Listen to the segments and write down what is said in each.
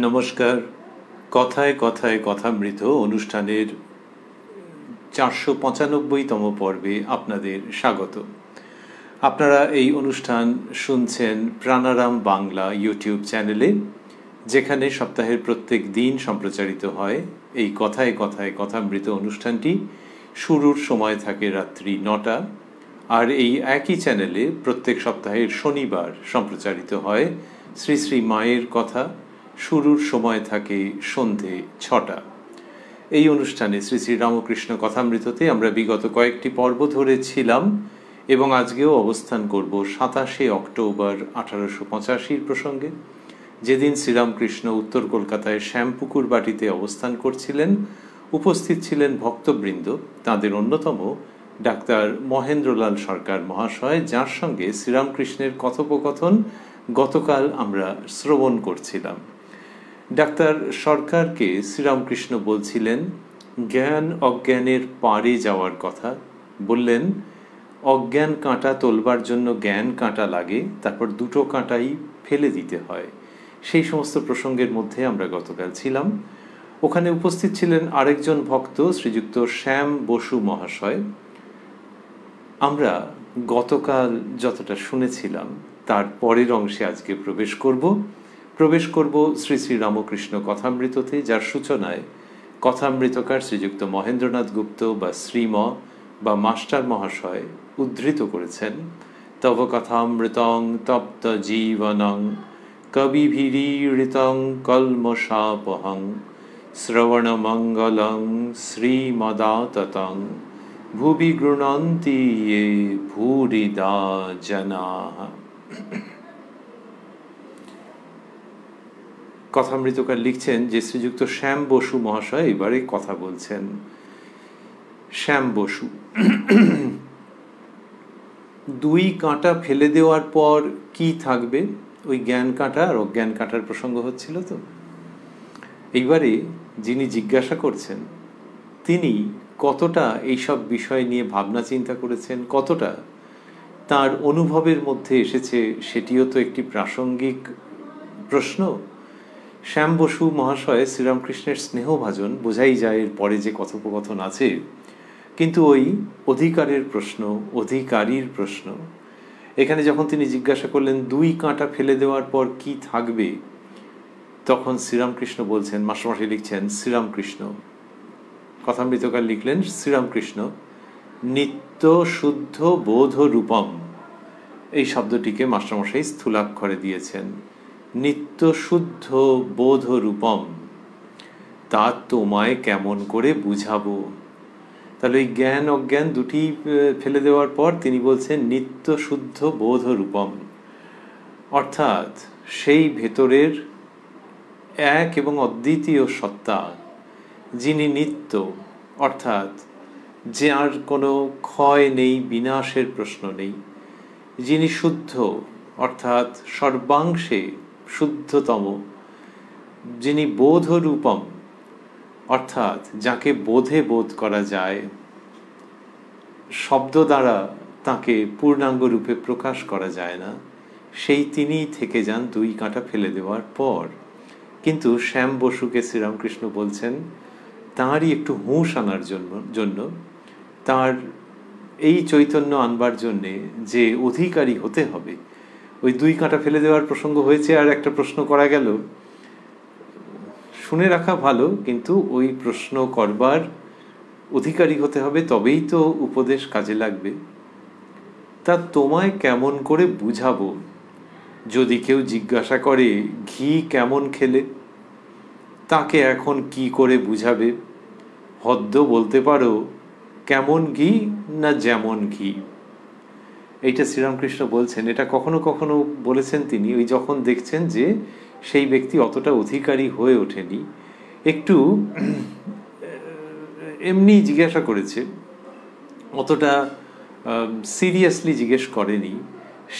নমস্কার। কথায় কথায় কথামৃত অনুষ্ঠানের 495তম পর্বে আপনাদের স্বাগত। আপনারা এই অনুষ্ঠান শুনছেন প্রাণারাম বাংলা ইউটিউব চ্যানেলে, যেখানে সপ্তাহের প্রত্যেক দিন সম্প্রচারিত হয় এই কথায় কথায় কথামৃত অনুষ্ঠানটি। শুরুর সময় থাকে রাত্রি 9টা, আর এই একই চ্যানেলে প্রত্যেক সপ্তাহের শনিবার সম্প্রচারিত হয় শ্রী শ্রী মায়ের কথা। শুরুর সময় থাকে সন্ধে 6টা। এই অনুষ্ঠানে শ্রী শ্রী রামকৃষ্ণ কথামৃততে আমরা বিগত কয়েকটি পর্ব ধরেছিলাম এবং আজকেও অবস্থান করব 27 অক্টোবর 1885 প্রসঙ্গে, যেদিন শ্রীরামকৃষ্ণ উত্তর কলকাতায় শ্যামপুকুর বাটিতে অবস্থান করছিলেন। উপস্থিত ছিলেন ভক্তবৃন্দ, তাদের অন্যতম ডাক্তার মহেন্দ্রলাল সরকার মহাশয়, যার সঙ্গে শ্রীরামকৃষ্ণের কথোপকথন গতকাল আমরা শ্রবণ করছিলাম। ডাক্তার সরকারকে শ্রীরামকৃষ্ণ বলছিলেন জ্ঞান অজ্ঞানের পারে যাওয়ার কথা। বললেন অজ্ঞান কাঁটা তোলবার জন্য জ্ঞান কাঁটা লাগে, তারপর দুটো কাঁটাই ফেলে দিতে হয়। সেই সমস্ত প্রসঙ্গের মধ্যে আমরা গতকাল ছিলাম। ওখানে উপস্থিত ছিলেন আরেকজন ভক্ত, শ্রীযুক্ত শ্যাম বসু মহাশয়। আমরা গতকাল যতটা শুনেছিলাম তার পরের অংশে আজকে প্রবেশ করব শ্রী শ্রী রামকৃষ্ণ কথামৃততে, যার সূচনায় কথামৃতকার শ্রীযুক্ত মহেন্দ্রনাথ গুপ্ত বা শ্রীম বা মাস্টার মহাশয় উদ্ধৃত করেছেন তব কথামৃতং তপ্ত জীবনং কবিভিরীড়িতং কলমশাপহং শ্রবণমঙ্গলং শ্রীমদাততং ভুবি গৃণন্তি ये ভূরিদা জনাঃ। কথামৃতকার লিখছেন যে শ্রীযুক্ত শ্যাম বসু মহাশয় এবারে কথা বলছেন। শ্যাম বসু, দুই কাঁটা ফেলে দেওয়ার পর কি থাকবে? ওই জ্ঞান কাঁটা আর অজ্ঞান কাঁটার প্রসঙ্গ হচ্ছিল তো। এইবারে যিনি জিজ্ঞাসা করছেন তিনি কতটা এইসব বিষয় নিয়ে ভাবনা চিন্তা করেছেন, কতটা তার অনুভবের মধ্যে এসেছে, সেটিও তো একটি প্রাসঙ্গিক প্রশ্ন। শ্যাম বসু মহাশয় শ্রীরামকৃষ্ণের স্নেহভাজন, বোঝাই যায় এর পরে যে কথোপকথন আছে। কিন্তু ওই অধিকারের প্রশ্ন, অধিকারীর প্রশ্ন, এখানে যখন তিনি জিজ্ঞাসা করলেন দুই কাঁটা ফেলে দেওয়ার পর কি থাকবে, তখন শ্রীরামকৃষ্ণ বলছেন, মাস্টারমশাই লিখছেন শ্রীরামকৃষ্ণ, কথামৃতকার লিখলেন শ্রীরামকৃষ্ণ নিত্য শুদ্ধ বোধ রূপম, এই শব্দটিকে মাস্টারমশাই স্থূলাক্ষরে দিয়েছেন। নিত্য শুদ্ধ বোধ রূপম, তা তোমায় কেমন করে বুঝাবো? তাহলে ওই জ্ঞান অজ্ঞান দুটি ফেলে দেওয়ার পর তিনি বলছেন নিত্য শুদ্ধ বোধ রূপম, অর্থাৎ সেই ভেতরের এক এবং অদ্বিতীয় সত্তা, যিনি নিত্য, অর্থাৎ যে আর কোনো ক্ষয় নেই, বিনাশের প্রশ্ন নেই। যিনি শুদ্ধ, অর্থাৎ সর্বাংশে শুদ্ধতম। যিনি বোধরূপম, অর্থাৎ যাকে বোধে বোধ করা যায়, শব্দ দ্বারা তাকে পূর্ণাঙ্গ রূপে প্রকাশ করা যায় না, সেই তিনিই থেকে যান দুই কাঁটা ফেলে দেওয়ার পর। কিন্তু শ্যাম বসুকে শ্রীরামকৃষ্ণ বলছেন তাঁরই একটু হুঁশ আনার জন্য, তার এই চৈতন্য আনবার জন্যে যে অধিকারী হতে হবে। ওই দুই কাঁটা ফেলে দেওয়ার প্রসঙ্গ হয়েছে আর একটা প্রশ্ন করা গেল, শুনে রাখা ভালো, কিন্তু ওই প্রশ্ন করবার অধিকারী হতে হবে, তবেই তো উপদেশ কাজে লাগবে। তা তোমায় কেমন করে বুঝাবো? যদি কেউ জিজ্ঞাসা করে ঘি কেমন খেলে, তাকে এখন কি করে বুঝাবে? হদ্দ বলতে পারো কেমন ঘি না যেমন ঘি। এইটা শ্রীরামকৃষ্ণ বলছেন। এটা কখনো কখনো বলেছেন তিনি ওই যখন দেখছেন যে সেই ব্যক্তি অতটা অধিকারী হয়ে ওঠেনি, একটু এমনি জিজ্ঞাসা করেছে, অতটা সিরিয়াসলি জিজ্ঞেস করেনি,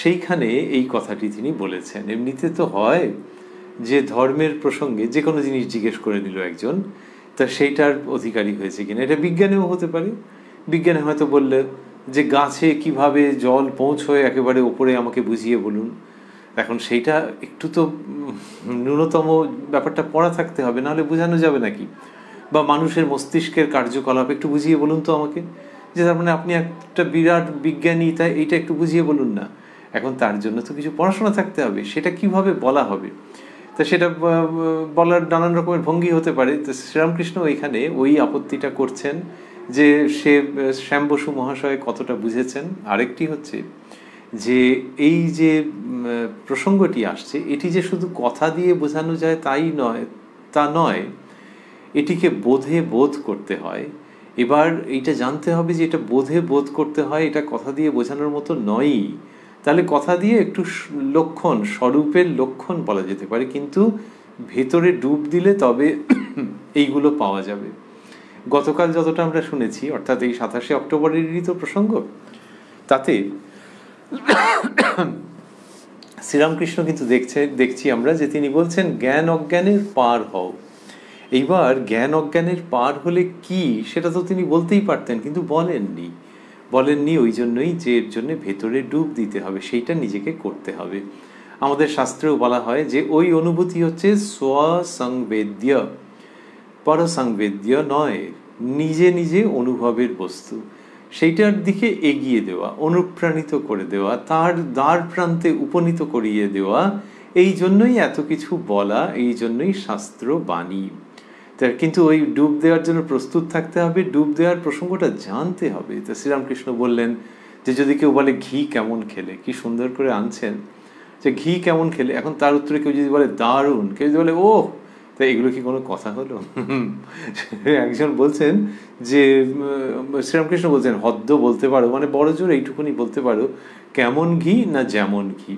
সেইখানে এই কথাটি তিনি বলেছেন। এমনিতে তো হয় যে ধর্মের প্রসঙ্গে যে কোনো জিনিস জিজ্ঞেস করে নিল একজন, তা সেইটার অধিকারী হয়েছে কিনা। এটা বিজ্ঞানেও হতে পারে। বিজ্ঞানে হয়তো বললে যে গাছে কিভাবে জল পৌঁছয় একেবারে ওপরে আমাকে বুঝিয়ে বলুন, এখন সেইটা একটু তো ন্যূনতম ব্যাপারটা পড়া থাকতে হবে, নাহলে বোঝানো যাবে নাকি? বা মানুষের মস্তিষ্কের কার্যকলাপ একটু বুঝিয়ে বলুন তো আমাকে, যে তার মানে আপনি একটা বিরাট বিজ্ঞানী, তাই এইটা একটু বুঝিয়ে বলুন না। এখন তার জন্য তো কিছু পড়াশোনা থাকতে হবে, সেটা কিভাবে বলা হবে, তা সেটা বলার নানান রকমের ভঙ্গি হতে পারে। তো শ্রীরামকৃষ্ণ এখানে ওই আপত্তিটা করছেন যে সে শ্যাম বসু মহাশয় কতটা বুঝেছেন। আরেকটি হচ্ছে যে এই যে প্রসঙ্গটি আসছে, এটি যে শুধু কথা দিয়ে বোঝানো যায় তাই নয়, তা নয়, এটিকে বোধে বোধ করতে হয়। এবার এইটা জানতে হবে যে এটা বোধে বোধ করতে হয়, এটা কথা দিয়ে বোঝানোর মতো নয়ই। তাহলে কথা দিয়ে একটু লক্ষণ, স্বরূপের লক্ষণ বলা যেতে পারে, কিন্তু ভেতরে ডুব দিলে তবে এইগুলো পাওয়া যাবে। গতকাল যতটা আমরা শুনেছি, অর্থাৎ এই 27শে অক্টোবরেরই তো প্রসঙ্গ, তাতে শ্রীরামকৃষ্ণ কিন্তু দেখছি আমরা যে তিনি বলছেন জ্ঞান অজ্ঞানের পার হও। এইবার জ্ঞান অজ্ঞানের পার হলে কি সেটা তো তিনি বলতেই পারতেন, কিন্তু বলেননি ওই জন্যই যে এর জন্য ভেতরে ডুব দিতে হবে, সেইটা নিজেকে করতে হবে। আমাদের শাস্ত্রেও বলা হয় যে ওই অনুভূতি হচ্ছে স্বসংবেদ্য, পরসংবেদ্য নয়, নিজে নিজে অনুভবের বস্তু। সেইটার দিকে এগিয়ে দেওয়া, অনুপ্রাণিত করে দেওয়া, তার দ্বার প্রান্তে উপনীত করিয়ে দেওয়া, এই জন্যই এত কিছু বলা, এই জন্যই শাস্ত্র বাণী। কিন্তু ওই ডুব দেওয়ার জন্য প্রস্তুত থাকতে হবে, ডুব দেওয়ার প্রসঙ্গটা জানতে হবে। তো শ্রীরামকৃষ্ণ বললেন যে যদি কেউ বলে ঘি কেমন খেলে, কি সুন্দর করে আনছেন যে ঘি কেমন খেলে, এখন তার উত্তরে কেউ যদি বলে দারুণ, কেউ যদি বলে ও, তাই এগুলো কি কোনো কথা হলো? একজন বলছেন যে শ্রীরামকৃষ্ণ বলছেন হদ্দ বলতে পারো, মানে বড় জোর এইটুকুনি বলতে পারো, কেমন ঘি না যেমন ঘি।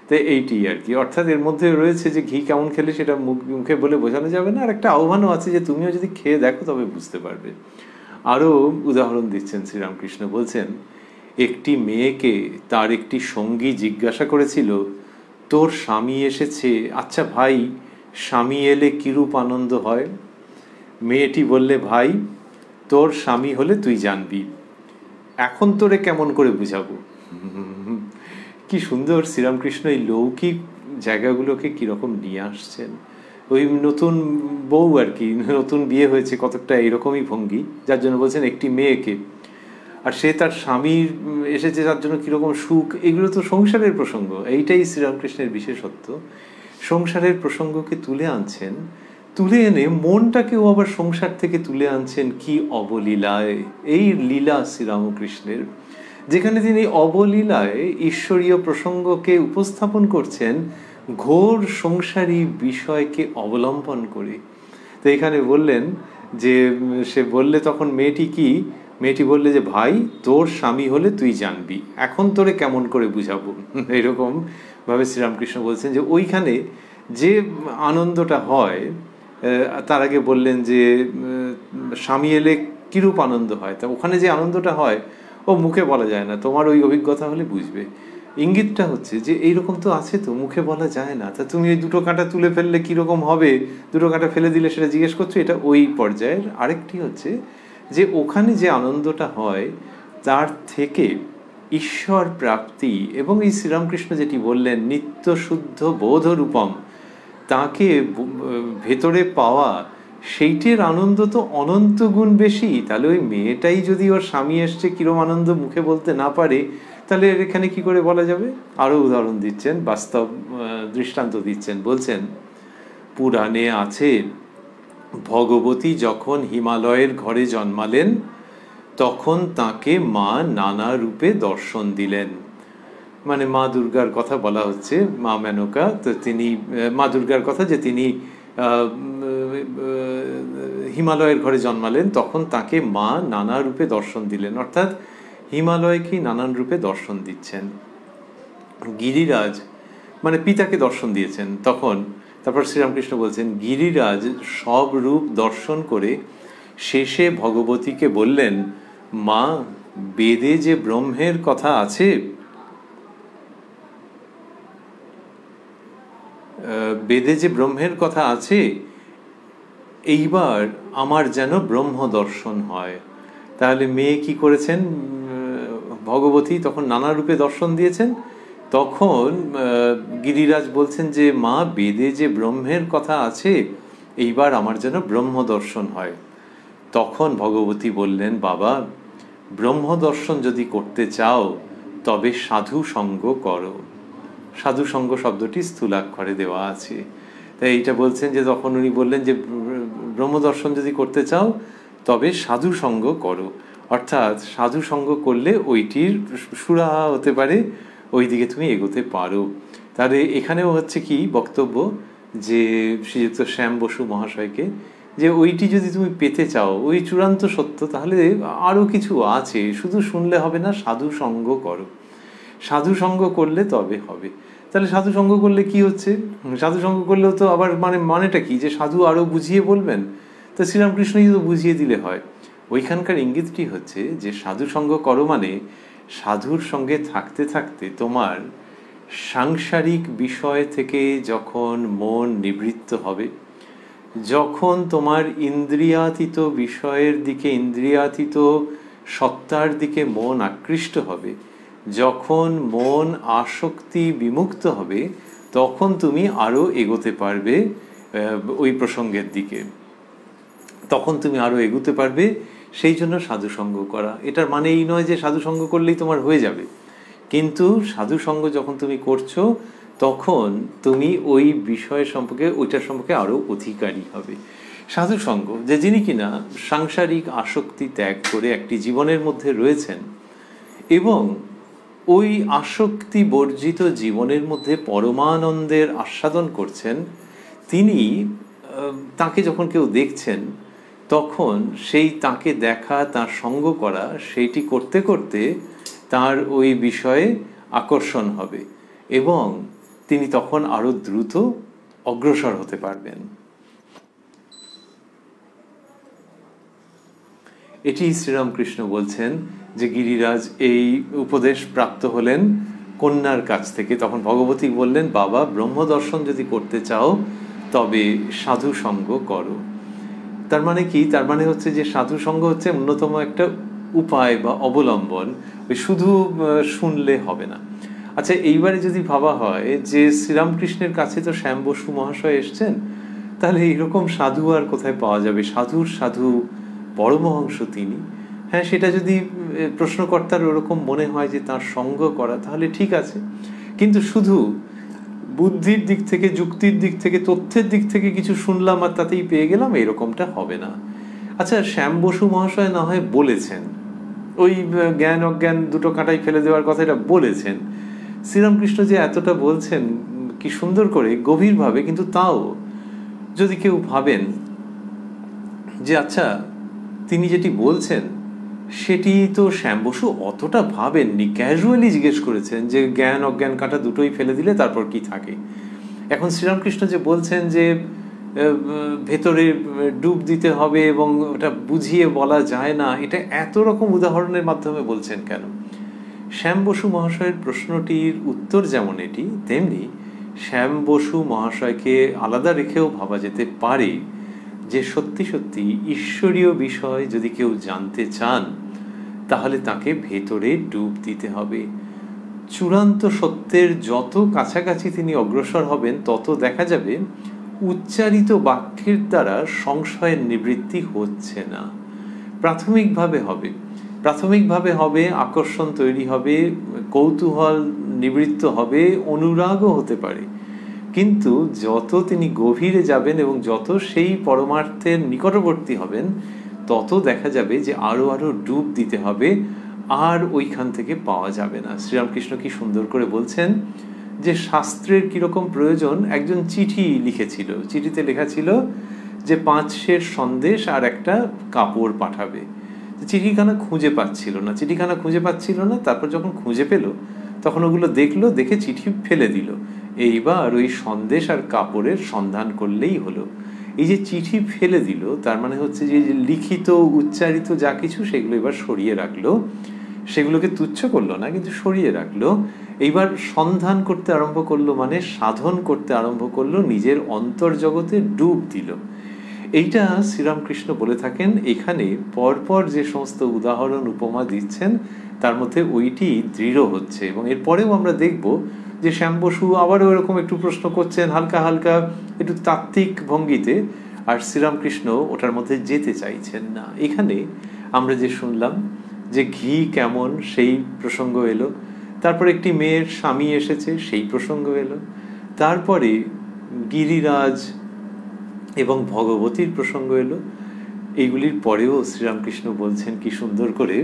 তাই এইটি আর কি, অর্থাৎ এর মধ্যে রয়েছে যে ঘি কেমন খেলে সেটা মুখে বলে বোঝানো যাবে না, আর একটা আহ্বানও আছে যে তুমিও যদি খেয়ে দেখো তবে বুঝতে পারবে। আরও উদাহরণ দিচ্ছেন শ্রীরামকৃষ্ণ, বলছেন একটি মেয়েকে তার একটি সঙ্গী জিজ্ঞাসা করেছিল, তোর স্বামী এসেছে, আচ্ছা ভাই স্বামী এলে কিরূপ আনন্দ হয়? মেয়েটি বললে, ভাই তোর স্বামী হলে তুই জানবি, এখন তোরে কেমন করে বুঝাবো? কি সুন্দর শ্রীরামকৃষ্ণ এই লৌকিক জায়গাগুলোকে কিরকম নিয়ে আসছেন। ওই নতুন বউ আর কি, নতুন বিয়ে হয়েছে, কতকটা এরকমই ভঙ্গি, যার জন্য বলছেন একটি মেয়েকে, আর সে তার স্বামীর এসেছে তার জন্য কিরকম সুখ, এগুলো তো সংসারের প্রসঙ্গ। এইটাই শ্রীরামকৃষ্ণের বিশেষত্ব, সংসারের প্রসঙ্গকে তুলে আনছেন, তুলে এনে মনটাকেও আবার সংসার থেকে তুলে আনছেন কি অবলীলায়। এই লীলা শ্রীরামকৃষ্ণের, যেখানে তিনি অবলীলায় ঈশ্বরীয় প্রসঙ্গকে উপস্থাপন করছেন ঘোর সংসারী বিষয়কে অবলম্বন করে। তো এখানে বললেন যে সে বললে তখন মেয়েটি বললে যে ভাই তোর স্বামী হলে তুই জানবি, এখন তোরে কেমন করে বুঝাবো। এরকম ভাবে শ্রীরামকৃষ্ণ বলছেন যে ওইখানে যে আনন্দটা হয়, তার আগে বললেন যে স্বামী এলে কিরূপ আনন্দ হয়, তা ওখানে যে আনন্দটা হয় ও মুখে বলা যায় না, তোমার ওই অভিজ্ঞতা হলে বুঝবে। ইঙ্গিতটা হচ্ছে যে এইরকম তো আছে, তো মুখে বলা যায় না, তা তুমি ওই দুটো কাঁটা তুলে ফেললে কিরকম হবে, দুটো কাঁটা ফেলে দিলে সেটা জিজ্ঞেস করছো, এটা ওই পর্যায়ের। আরেকটি হচ্ছে যে ওখানে যে আনন্দটা হয় তার থেকে ঈশ্বর প্রাপ্তি, এবং এই শ্রীরামকৃষ্ণ যেটি বললেন নিত্য শুদ্ধ বোধরূপম, তাকে ভেতরে পাওয়া, সেইটির আনন্দ তো অনন্ত গুণ বেশি। তাহলে ওই মেয়েটাই যদি ওর স্বামী এসছে কিরম আনন্দ মুখে বলতে না পারে, তাহলে এখানে কি করে বলা যাবে? আরও উদাহরণ দিচ্ছেন, বাস্তব দৃষ্টান্ত দিচ্ছেন, বলছেন পুরাণে আছে ভগবতী যখন হিমালয়ের ঘরে জন্মালেন তখন তাকে মা নানা রূপে দর্শন দিলেন। মানে মা দুর্গার কথা বলা হচ্ছে, মা মেনকা, তো তিনি মা দুর্গার কথা যে তিনি হিমালয়ের ঘরে জন্মালেন তখন তাকে মা নানা রূপে দর্শন দিলেন, অর্থাৎ হিমালয়কে নানান রূপে দর্শন দিচ্ছেন। গিরিরাজ মানে পিতাকে দর্শন দিয়েছেন তখন। তারপর শ্রীরামকৃষ্ণ বলছেন গিরিরাজ সব রূপ দর্শন করে শেষে ভগবতীকে বললেন, মা বেদে যে ব্রহ্মের কথা আছে, বেদে যে ব্রহ্মের কথা আছে, এইবার আমার যেন ব্রহ্ম দর্শন হয়। তাহলে মেয়ে কি করেছেন? ভগবতী তখন নানা রূপে দর্শন দিয়েছেন, তখন গিরিরাজ বলছেন যে মা, বেদে যে ব্রহ্মের কথা আছে, এইবার আমার যেন ব্রহ্মদর্শন হয়। তখন ভগবতী বললেন, বাবা, ব্রহ্মদর্শন যদি করতে চাও তবে সাধু সঙ্গ করো। সাধু সঙ্গ শব্দটি স্থূলাক্ষরে দেওয়া আছে। তাই এইটা বলছেন যে তখন উনি বললেন যে ব্রহ্মদর্শন যদি করতে চাও তবে সাধু সঙ্গ করো, অর্থাৎ সাধু সঙ্গ করলে ওইটির সুরাহা হতে পারে, ওই দিকে তুমি এগোতে পারো। তাহলে এখানেও হচ্ছে কি বক্তব্য, যে শ্রীযুক্ত শ্যাম বসু মহাশয়কে, যে ওইটি যদি তুমি পেতে চাও, ওই চূড়ান্ত সত্য, তাহলে আরও কিছু আছে, শুধু শুনলে হবে না, সাধু সঙ্গ করো। সাধু সঙ্গ করলে তবে হবে। তাহলে সাধু সঙ্গ করলে কি হচ্ছে? সাধু সঙ্গ করলেও তো আবার মানেটা কি, যে সাধু আরও বুঝিয়ে বলবেন? তো শ্রীরামকৃষ্ণই তো বুঝিয়ে দিলে হয়। ওইখানকার ইঙ্গিতটি হচ্ছে যে সাধু সঙ্গ করো মানে সাধুর সঙ্গে থাকতে থাকতে তোমার সাংসারিক বিষয় থেকে যখন মন নিবৃত্ত হবে, যখন তোমার ইন্দ্রিয়াতীত বিষয়ের দিকে, ইন্দ্রিয়াতীত সত্তার দিকে মন আকৃষ্ট হবে, যখন মন আসক্তি বিমুক্ত হবে, তখন তুমি আরও এগোতে পারবে ওই প্রসঙ্গের দিকে, তখন তুমি আরও এগোতে পারবে। সেই জন্য সাধুসঙ্গ করা। এটার মানে এই নয় যে সাধুসঙ্গ করলেই তোমার হয়ে যাবে, কিন্তু সাধুসঙ্গ যখন তুমি করছো তখন তুমি ওই বিষয় সম্পর্কে, ওইটার সম্পর্কে আরও অধিকারী হবে। সাধুসঙ্গ, যে যিনি কিনা সাংসারিক আসক্তি ত্যাগ করে একটি জীবনের মধ্যে রয়েছেন এবং ওই আসক্তি বর্জিত জীবনের মধ্যে পরমানন্দের আস্বাদন করছেন, তিনি তাকে যখন কেউ দেখছেন তখন সেই তাকে দেখা, তার সঙ্গ করা, সেইটি করতে করতে তার ওই বিষয়ে আকর্ষণ হবে এবং তিনি তখন আরও দ্রুত অগ্রসর হতে পারবেন। এটি শ্রীরামকৃষ্ণ বলছেন যে গিরিরাজ এই উপদেশ প্রাপ্ত হলেন কন্যার কাছ থেকে। তখন ভগবতী বললেন, বাবা, ব্রহ্মদর্শন যদি করতে চাও তবে সাধু সঙ্গ করো। তার মানে কি? তার মানে হচ্ছে যে সাধু সঙ্গ হচ্ছে অন্যতম একটা উপায় বা অবলম্বন, ওই শুধু শুনলে হবে না। আচ্ছা, এইবারে যদি ভাবা হয় যে শ্রীরামকৃষ্ণের কাছে তো শ্যাম বসু মহাশয় এসছেন, তাহলে এইরকম সাধু আর কোথায় পাওয়া যাবে? সাধুর সাধু পরমহংস তিনি। হ্যাঁ, সেটা যদি প্রশ্নকর্তার ওরকম মনে হয় যে তার সঙ্গ করা, তাহলে ঠিক আছে, কিন্তু শুধু বুদ্ধির দিক থেকে, যুক্তির দিক থেকে, তথ্যের দিক থেকে কিছু শুনলাম আর তাতেই পেয়ে গেলাম, এরকমটা হবে না। আচ্ছা, শ্যাম বসু মহাশয় না হয় বলেছেন, ওই জ্ঞান অজ্ঞান দুটো কাঁটাই ফেলে দেওয়ার কথা এটা বলেছেন। শ্রীরামকৃষ্ণ যে এতটা বলছেন কি সুন্দর করে, গভীরভাবে, কিন্তু তাও যদি কেউ ভাবেন যে আচ্ছা, তিনি যেটি বলছেন সেটি তো শ্যাম বসু অতটা ভাবেননি, ক্যাজুয়ালি জিজ্ঞেস করেছেন যে জ্ঞান অজ্ঞান কাঁটা দুটোই ফেলে দিলে তারপর কি থাকে। এখন শ্রীরামকৃষ্ণ যে বলছেন যে ভেতরে ডুব দিতে হবে এবং ওটা বুঝিয়ে বলা যায় না, এটা এত রকম উদাহরণের মাধ্যমে বলছেন কেন? শ্যাম বসু মহাশয়ের প্রশ্নটির উত্তর যেমন এটি, তেমনি শ্যাম বসু মহাশয়কে আলাদা রেখেও ভাবা যেতে পারে যে সত্যি সত্যি ঈশ্বরীয় বিষয় যদি কেউ জানতে চান তাহলে তাকে ভেতরে ডুব দিতে হবে। চূড়ান্ত সত্যের যত কাছাকাছি তিনি অগ্রসর হবেন তত দেখা যাবে উচ্চারিত বাক্যের দ্বারা সংশয়ের নিবৃত্তি হচ্ছে না। প্রাথমিকভাবে হবে আকর্ষণ তৈরি হবে, কৌতূহল নিবৃত্ত হবে, অনুরাগও হতে পারে, কিন্তু যত তিনি গভীরে যাবেন এবং যত সেই পরমার্থের নিকটবর্তী হবেন তত দেখা যাবে যে আরো আরো ডুব দিতে হবে, আর ওইখান থেকে পাওয়া যাবে না। শ্রীরামকৃষ্ণ কি সুন্দর করে বলছেন যে শাস্ত্রের কিরকম প্রয়োজন। একজন চিঠি লিখেছিল, চিঠিতে লেখা ছিল যে 5 সের সন্দেশ আর একটা কাপড় পাঠাবে। চিঠিখানা খুঁজে পাচ্ছিল না। তারপর যখন খুঁজে পেল তখন ওগুলো দেখলো, দেখে চিঠি ফেলে দিল। এইবার ওই সন্দেশ আর কাপড়ের সন্ধান করলেই হলো। এই যে চিঠি ফেলে দিল, তার মানে হচ্ছে যে লিখিত উচ্চারিত যা কিছু সেগুলো এবার সরিয়ে রাখলো, সেগুলোকে তুচ্ছ করলো না, কিন্তু সরিয়ে রাখলো। এইবার সন্ধান করতে আরম্ভ করলো, মানে সাধন করতে আরম্ভ করলো, নিজের অন্তর্জগতে ডুব দিল। এইটা শ্রীরামকৃষ্ণ বলে থাকেন। এখানে পরপর যে সমস্ত উদাহরণ উপমা দিচ্ছেন তার মধ্যে ওইটি দৃঢ় হচ্ছে। এবং এরপরেও আমরা দেখব যে শ্যাম বসু আবারও এরকম একটু প্রশ্ন করছেন হালকা হালকা একটু তাত্ত্বিক ভঙ্গিতে, আর শ্রীরামকৃষ্ণ ওটার মধ্যে যেতে চাইছেন না। এখানে আমরা যে শুনলাম যে ঘি কেমন সেই প্রসঙ্গ এলো, তারপর একটি মেয়ের স্বামী এসেছে সেই প্রসঙ্গ এলো, তারপরে গিরিরাজ এবং ভগবতীর প্রসঙ্গ এলো। এইগুলির পরেও শ্রীরামকৃষ্ণ বলছেন কি সুন্দর করে,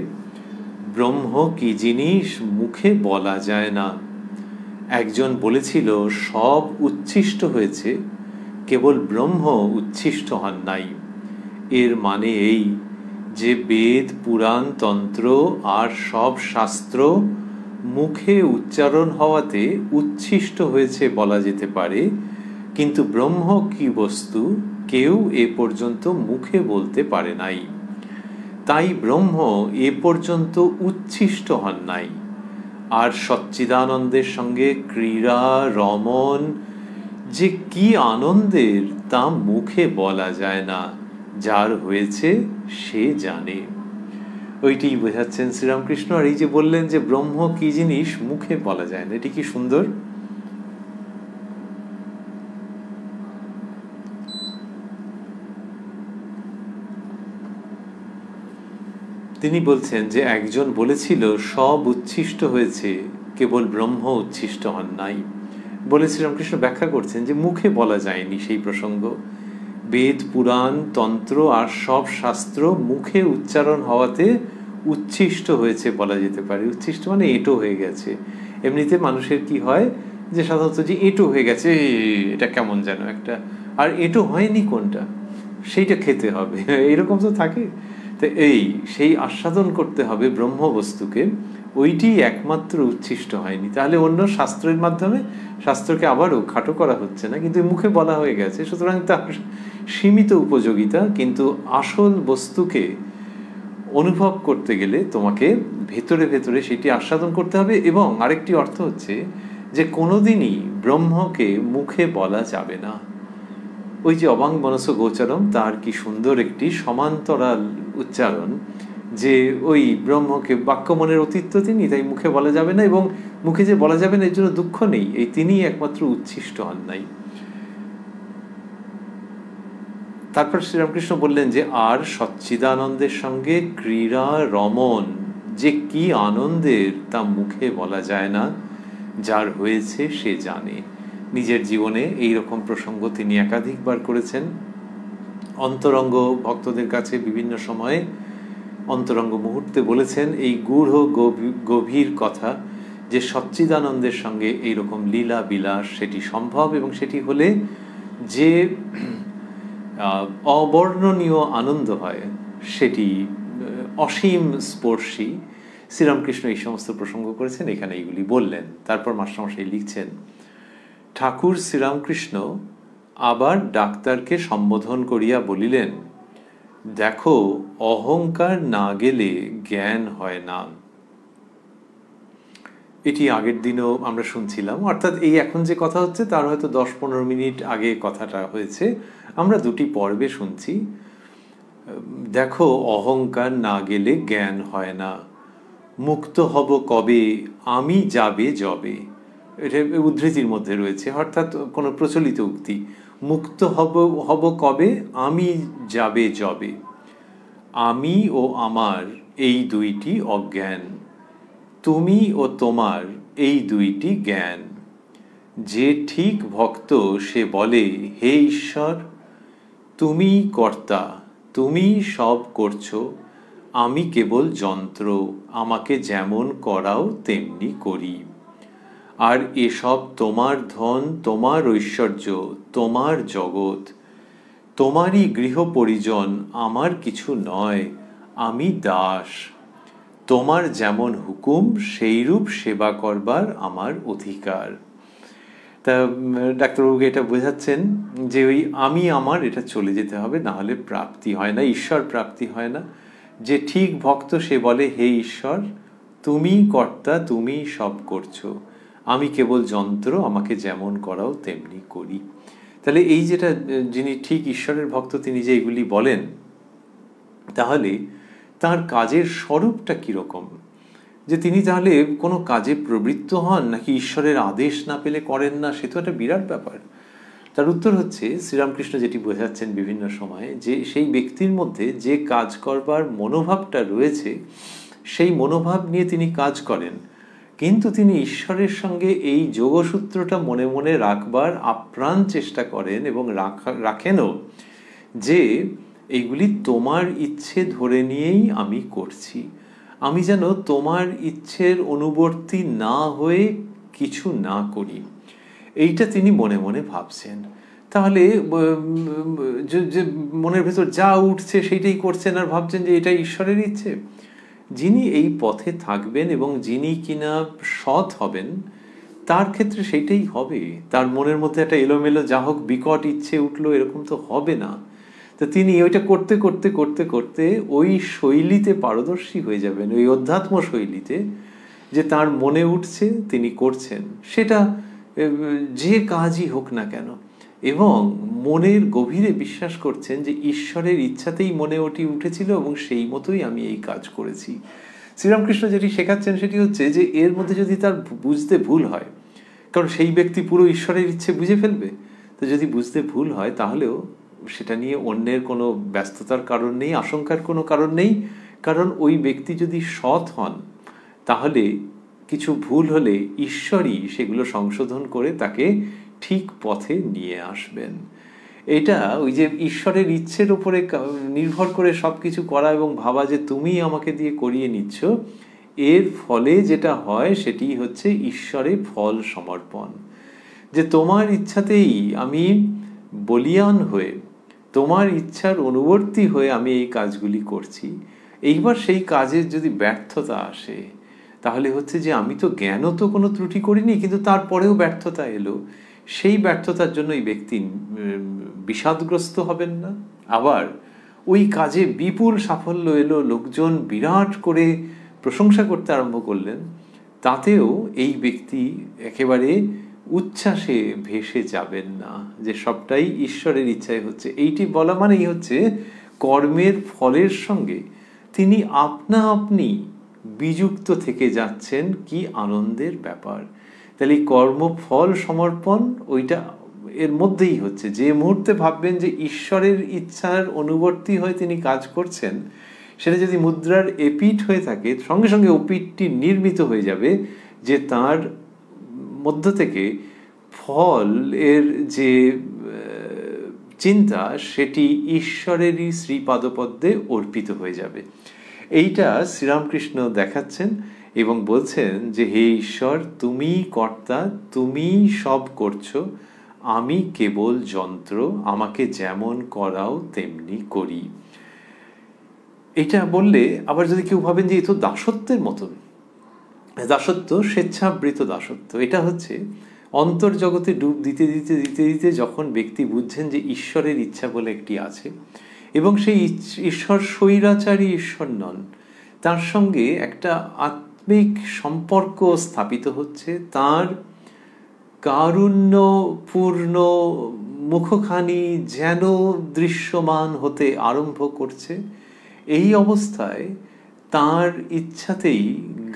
ব্রহ্ম কি জিনিস মুখে বলা যায় না। একজন বলেছিল সব উচ্ছিষ্ট হয়েছে, কেবল ব্রহ্ম উচ্ছিষ্ট হন নাই। এর মানে এই যে বেদ পুরাণ তন্ত্র আর সব শাস্ত্র মুখে উচ্চারণ হওয়াতে উচ্ছিষ্ট হয়েছে বলা যেতে পারে, কিন্তু ব্রহ্ম কি বস্তু কেউ এ পর্যন্ত মুখে বলতে পারে নাই। তাই ব্রহ্ম এ পর্যন্ত উচ্ছিষ্ট হন নাই। আর সচ্চিদানন্দের সঙ্গে ক্রীড়া রমণ যে কি আনন্দের তা মুখে বলা যায় না, যার হয়েছে সে জানে। ওইটি বোঝাচ্ছেন শ্রীরামকৃষ্ণ। আর এই যে বললেন যে ব্রহ্ম কি জিনিস মুখে বলা যায় না, এটি কি সুন্দর। তিনি বলছেন যে একজন বলেছিল সব উচ্ছিষ্ট হয়েছে, কেবল ব্রহ্ম উচ্ছিষ্ট হন নাই। বলে শ্রীরামকৃষ্ণ ব্যাখ্যা করছেন যে মুখে বলা যায়নি সেই প্রসঙ্গ। বেদ পুরাণ তন্ত্র আর সব শাস্ত্র মুখে উচ্চারণ হওয়াতে উচ্ছিষ্ট হয়েছে বলা যেতে পারে। উচ্ছিষ্ট মানে এঁটো হয়ে গেছে। এমনিতে মানুষের কি হয় যে সাধারণত যে এঁটো হয়ে গেছে, এটা কেমন যেন একটা, আর এঁটো হয়নি কোনটা সেইটা খেতে হবে, এরকম তো থাকে। তো সেই আস্বাদন করতে হবে ব্রহ্মবস্তুকে, ওইটি একমাত্র উচ্ছিষ্ট হয়নি। তাহলে অন্য শাস্ত্রের মাধ্যমে শাস্ত্রকে আবারও খাটো করা হচ্ছে না, কিন্তু মুখে বলা হয়ে গেছে, সুতরাং তার সীমিত উপযোগিতা। কিন্তু আসল বস্তুকে অনুভব করতে গেলে তোমাকে ভেতরে ভেতরে সেটি আস্বাদন করতে হবে। এবং আরেকটি অর্থ হচ্ছে যে কোনোদিনই ব্রহ্মকে মুখে বলা যাবে না। ওই যে অবাং মনস গোচরম, তার কি সুন্দর একটি সমান্তরাল উচ্চারণ, যে ওই ব্রহ্মকে বাক্য মনের অতীত তিনি, তাই মুখে বলা যাবে না। এবং মুখে যে বলা যাবে না এর জন্য দুঃখ নেই, এই তিনি একমাত্র উচ্ছিষ্ট হন নাই। তারপর শ্রীরামকৃষ্ণ বললেন যে আর সচ্চিদানন্দের সঙ্গে ক্রীড়া রমণ যে কি আনন্দের তা মুখে বলা যায় না, যার হয়েছে সে জানে। নিজের জীবনে এই রকম প্রসঙ্গ তিনি একাধিকবার করেছেন। অন্তরঙ্গ ভক্তদের কাছে বিভিন্ন সময়ে অন্তরঙ্গ মুহূর্তে বলেছেন এই গূঢ় গভীর কথা, যে সচ্চিদানন্দের সঙ্গে এইরকম লীলা বিলাস সেটি সম্ভব, এবং সেটি হলে যে অবর্ণনীয় আনন্দ হয় সেটি অসীম স্পর্শী। শ্রীরামকৃষ্ণ এই সমস্ত প্রসঙ্গ করেছেন, এখানে এইগুলি বললেন। তারপর মাস্টারমশাই লিখছেন, ঠাকুর শ্রীরামকৃষ্ণ আবার ডাক্তারকে সম্বোধন করিয়া বলিলেন, দেখো অহংকার না গেলে জ্ঞান হয় না। এটি আগের দিনও আমরা শুনছিলাম, অর্থাৎ এই এখন যে কথা হচ্ছে তার হয়তো 10-15 মিনিট আগে কথাটা হয়েছে, আমরা দুটি পর্বে শুনছি। দেখো অহংকার না গেলে জ্ঞান হয় না, মুক্ত হব কবে আমি যাবে যবে। এটা উদ্ধৃতির মধ্যে রয়েছে, অর্থাৎ কোনো প্রচলিত উক্তি। মুক্ত হব কবে আমি যাবে যবে। আমি ও আমার এই দুইটি অজ্ঞান, তুমি ও তোমার এই দুইটি জ্ঞান। যে ঠিক ভক্ত সে বলে, হে ঈশ্বর তুমি কর্তা, তুমি সব করছো, আমি কেবল যন্ত্র, আমাকে যেমন করাও তেমনি করি। আর এসব তোমার ধন, তোমার ঐশ্বর্য, তোমার জগৎ, তোমারই গৃহ পরিজন, আমার কিছু নয়, আমি দাস। তোমার যেমন হুকুম সেইরূপ সেবা করবার আমার অধিকার। তা ডাক্তারবাবুকে এটা বোঝাচ্ছেন যে ওই আমি আমার এটা চলে যেতে হবে, না হলে প্রাপ্তি হয় না, ঈশ্বর প্রাপ্তি হয় না। যে ঠিক ভক্ত সে বলে, হে ঈশ্বর তুমি কর্তা, তুমি সব করছো, আমি কেবল যন্ত্র, আমাকে যেমন করাও তেমনি করি। তাহলে এই যেটা যিনি ঠিক ঈশ্বরের ভক্ত তিনি যে এগুলি বলেন, তাহলে তার কাজের স্বরূপটা কীরকম? যে তিনি তাহলে কোনো কাজে প্রবৃত্ত হন নাকি ঈশ্বরের আদেশ না পেলে করেন না, সে তো একটা বিরাট ব্যাপার। তার উত্তর হচ্ছে শ্রীরামকৃষ্ণ যেটি বোঝাচ্ছেন বিভিন্ন সময়ে, যে সেই ব্যক্তির মধ্যে যে কাজ করবার মনোভাবটা রয়েছে সেই মনোভাব নিয়ে তিনি কাজ করেন, কিন্তু তিনি ঈশ্বরের সঙ্গে এই যোগসূত্রটা মনে মনে রাখবার আপ্রাণ চেষ্টা করেন এবং রাখেনও, যে এইগুলি তোমার ইচ্ছে ধরে নিয়েই আমি করছি, আমি যেন তোমার ইচ্ছের অনুবর্তী না হয়ে কিছু না করি, এইটা তিনি মনে মনে ভাবছেন। তাহলে যে মনের ভেতর যা উঠছে সেইটাই করছেন আর ভাবছেন যে এটাই ঈশ্বরের ইচ্ছে। যিনি এই পথে থাকবেন এবং যিনি কিনা সৎ হবেন তার ক্ষেত্রে সেইটাই হবে। তার মনের মধ্যে একটা এলোমেলো যা হোক বিকট ইচ্ছে উঠলো এরকম তো হবে না। তো তিনি ওইটা করতে করতে করতে করতে ওই শৈলীতে পারদর্শী হয়ে যাবেন, ওই অধ্যাত্ম শৈলীতে, যে তার মনে উঠছে তিনি করছেন, সেটা যে কাজই হোক না কেন, এবং মনের গভীরে বিশ্বাস করছেন যে ঈশ্বরের ইচ্ছাতেই মনে ওটি উঠেছিল এবং সেই মতোই আমি এই কাজ করেছি। শ্রীরামকৃষ্ণ যেটি শেখাচ্ছেন সেটি হচ্ছে যে এর মধ্যে যদি তার বুঝতে ভুল হয়, কারণ সেই ব্যক্তি পুরো ঈশ্বরের ইচ্ছে বুঝে ফেলবে, তো যদি বুঝতে ভুল হয় তাহলেও সেটা নিয়ে অন্যের কোনো ব্যস্ততার কারণ নেই, আশঙ্কার কোনো কারণ নেই। কারণ ওই ব্যক্তি যদি সৎ হন তাহলে কিছু ভুল হলে ঈশ্বরই সেগুলো সংশোধন করে তাকে ঠিক পথে নিয়ে আসবেন। এটা ওই যে ঈশ্বরের ইচ্ছের উপরে নির্ভর করে সব কিছু করা এবং ভাবা যে তুমি আমাকে দিয়ে করিয়ে নিচ্ছ, এর ফলে যেটা হয় সেটি হচ্ছে ঈশ্বরে ফল সমর্পণ। যে তোমার ইচ্ছাতেই আমি বলিয়ান হয়ে, তোমার ইচ্ছার অনুবর্তী হয়ে আমি এই কাজগুলি করছি। এইবার সেই কাজের যদি ব্যর্থতা আসে তাহলে হচ্ছে যে আমি তো জ্ঞানও তো কোনো ত্রুটি করিনি, কিন্তু তারপরেও ব্যর্থতা এলো, সেই ব্যর্থতার জন্য এই ব্যক্তি বিষাদগ্রস্ত হবেন না। আবার ওই কাজে বিপুল সাফল্য এলো, লোকজন বিরাট করে প্রশংসা করতে আরম্ভ করলেন, তাতেও এই ব্যক্তি একেবারে উচ্ছ্বাসে ভেসে যাবেন না, যে সবটাই ঈশ্বরের ইচ্ছায় হচ্ছে। এইটি বলা মানেই হচ্ছে কর্মের ফলের সঙ্গে তিনি আপনা আপনি বিযুক্ত থেকে যাচ্ছেন, কি আনন্দের ব্যাপার। তাহলে কর্মফল সমর্পণ ওইটা এর মধ্যেই হচ্ছে। যে মুহূর্তে ভাববেন যে ঈশ্বরের ইচ্ছার অনুবর্তী হয়ে তিনি কাজ করছেন, সেটা যদি মুদ্রার এপিঠ হয়ে থাকে, সঙ্গে সঙ্গে ওপিঠটি নির্মিত হয়ে যাবে, যে তার মধ্য থেকে ফল এর যে চিন্তা সেটি ঈশ্বরেরই শ্রীপাদপদ্মে অর্পিত হয়ে যাবে। এইটা শ্রীরামকৃষ্ণ দেখাচ্ছেন এবং বলছেন যে হে ঈশ্বর, তুমি কর্তা, তুমি সব করছো, আমি কেবল যন্ত্র, আমাকে যেমন করাও তেমনি করি। এটা বললে আবার যদি কেউ ভাবেন যে এ তো দাসত্বের মতন, দাসত্ব স্বেচ্ছাবৃত দাসত্ব। এটা হচ্ছে অন্তর্জগতে ডুব দিতে দিতে দিতে দিতে যখন ব্যক্তি বুঝছেন যে ঈশ্বরের ইচ্ছা বলে একটি আছে এবং সেই ঈশ্বর স্বৈরাচারী ঈশ্বর নন, তার সঙ্গে একটা আত্মিক সম্পর্ক স্থাপিত হচ্ছে, তার কারুণ্যপূর্ণ মুখখানি যেন দৃশ্যমান হতে আরম্ভ করছে। এই অবস্থায় তার ইচ্ছাতেই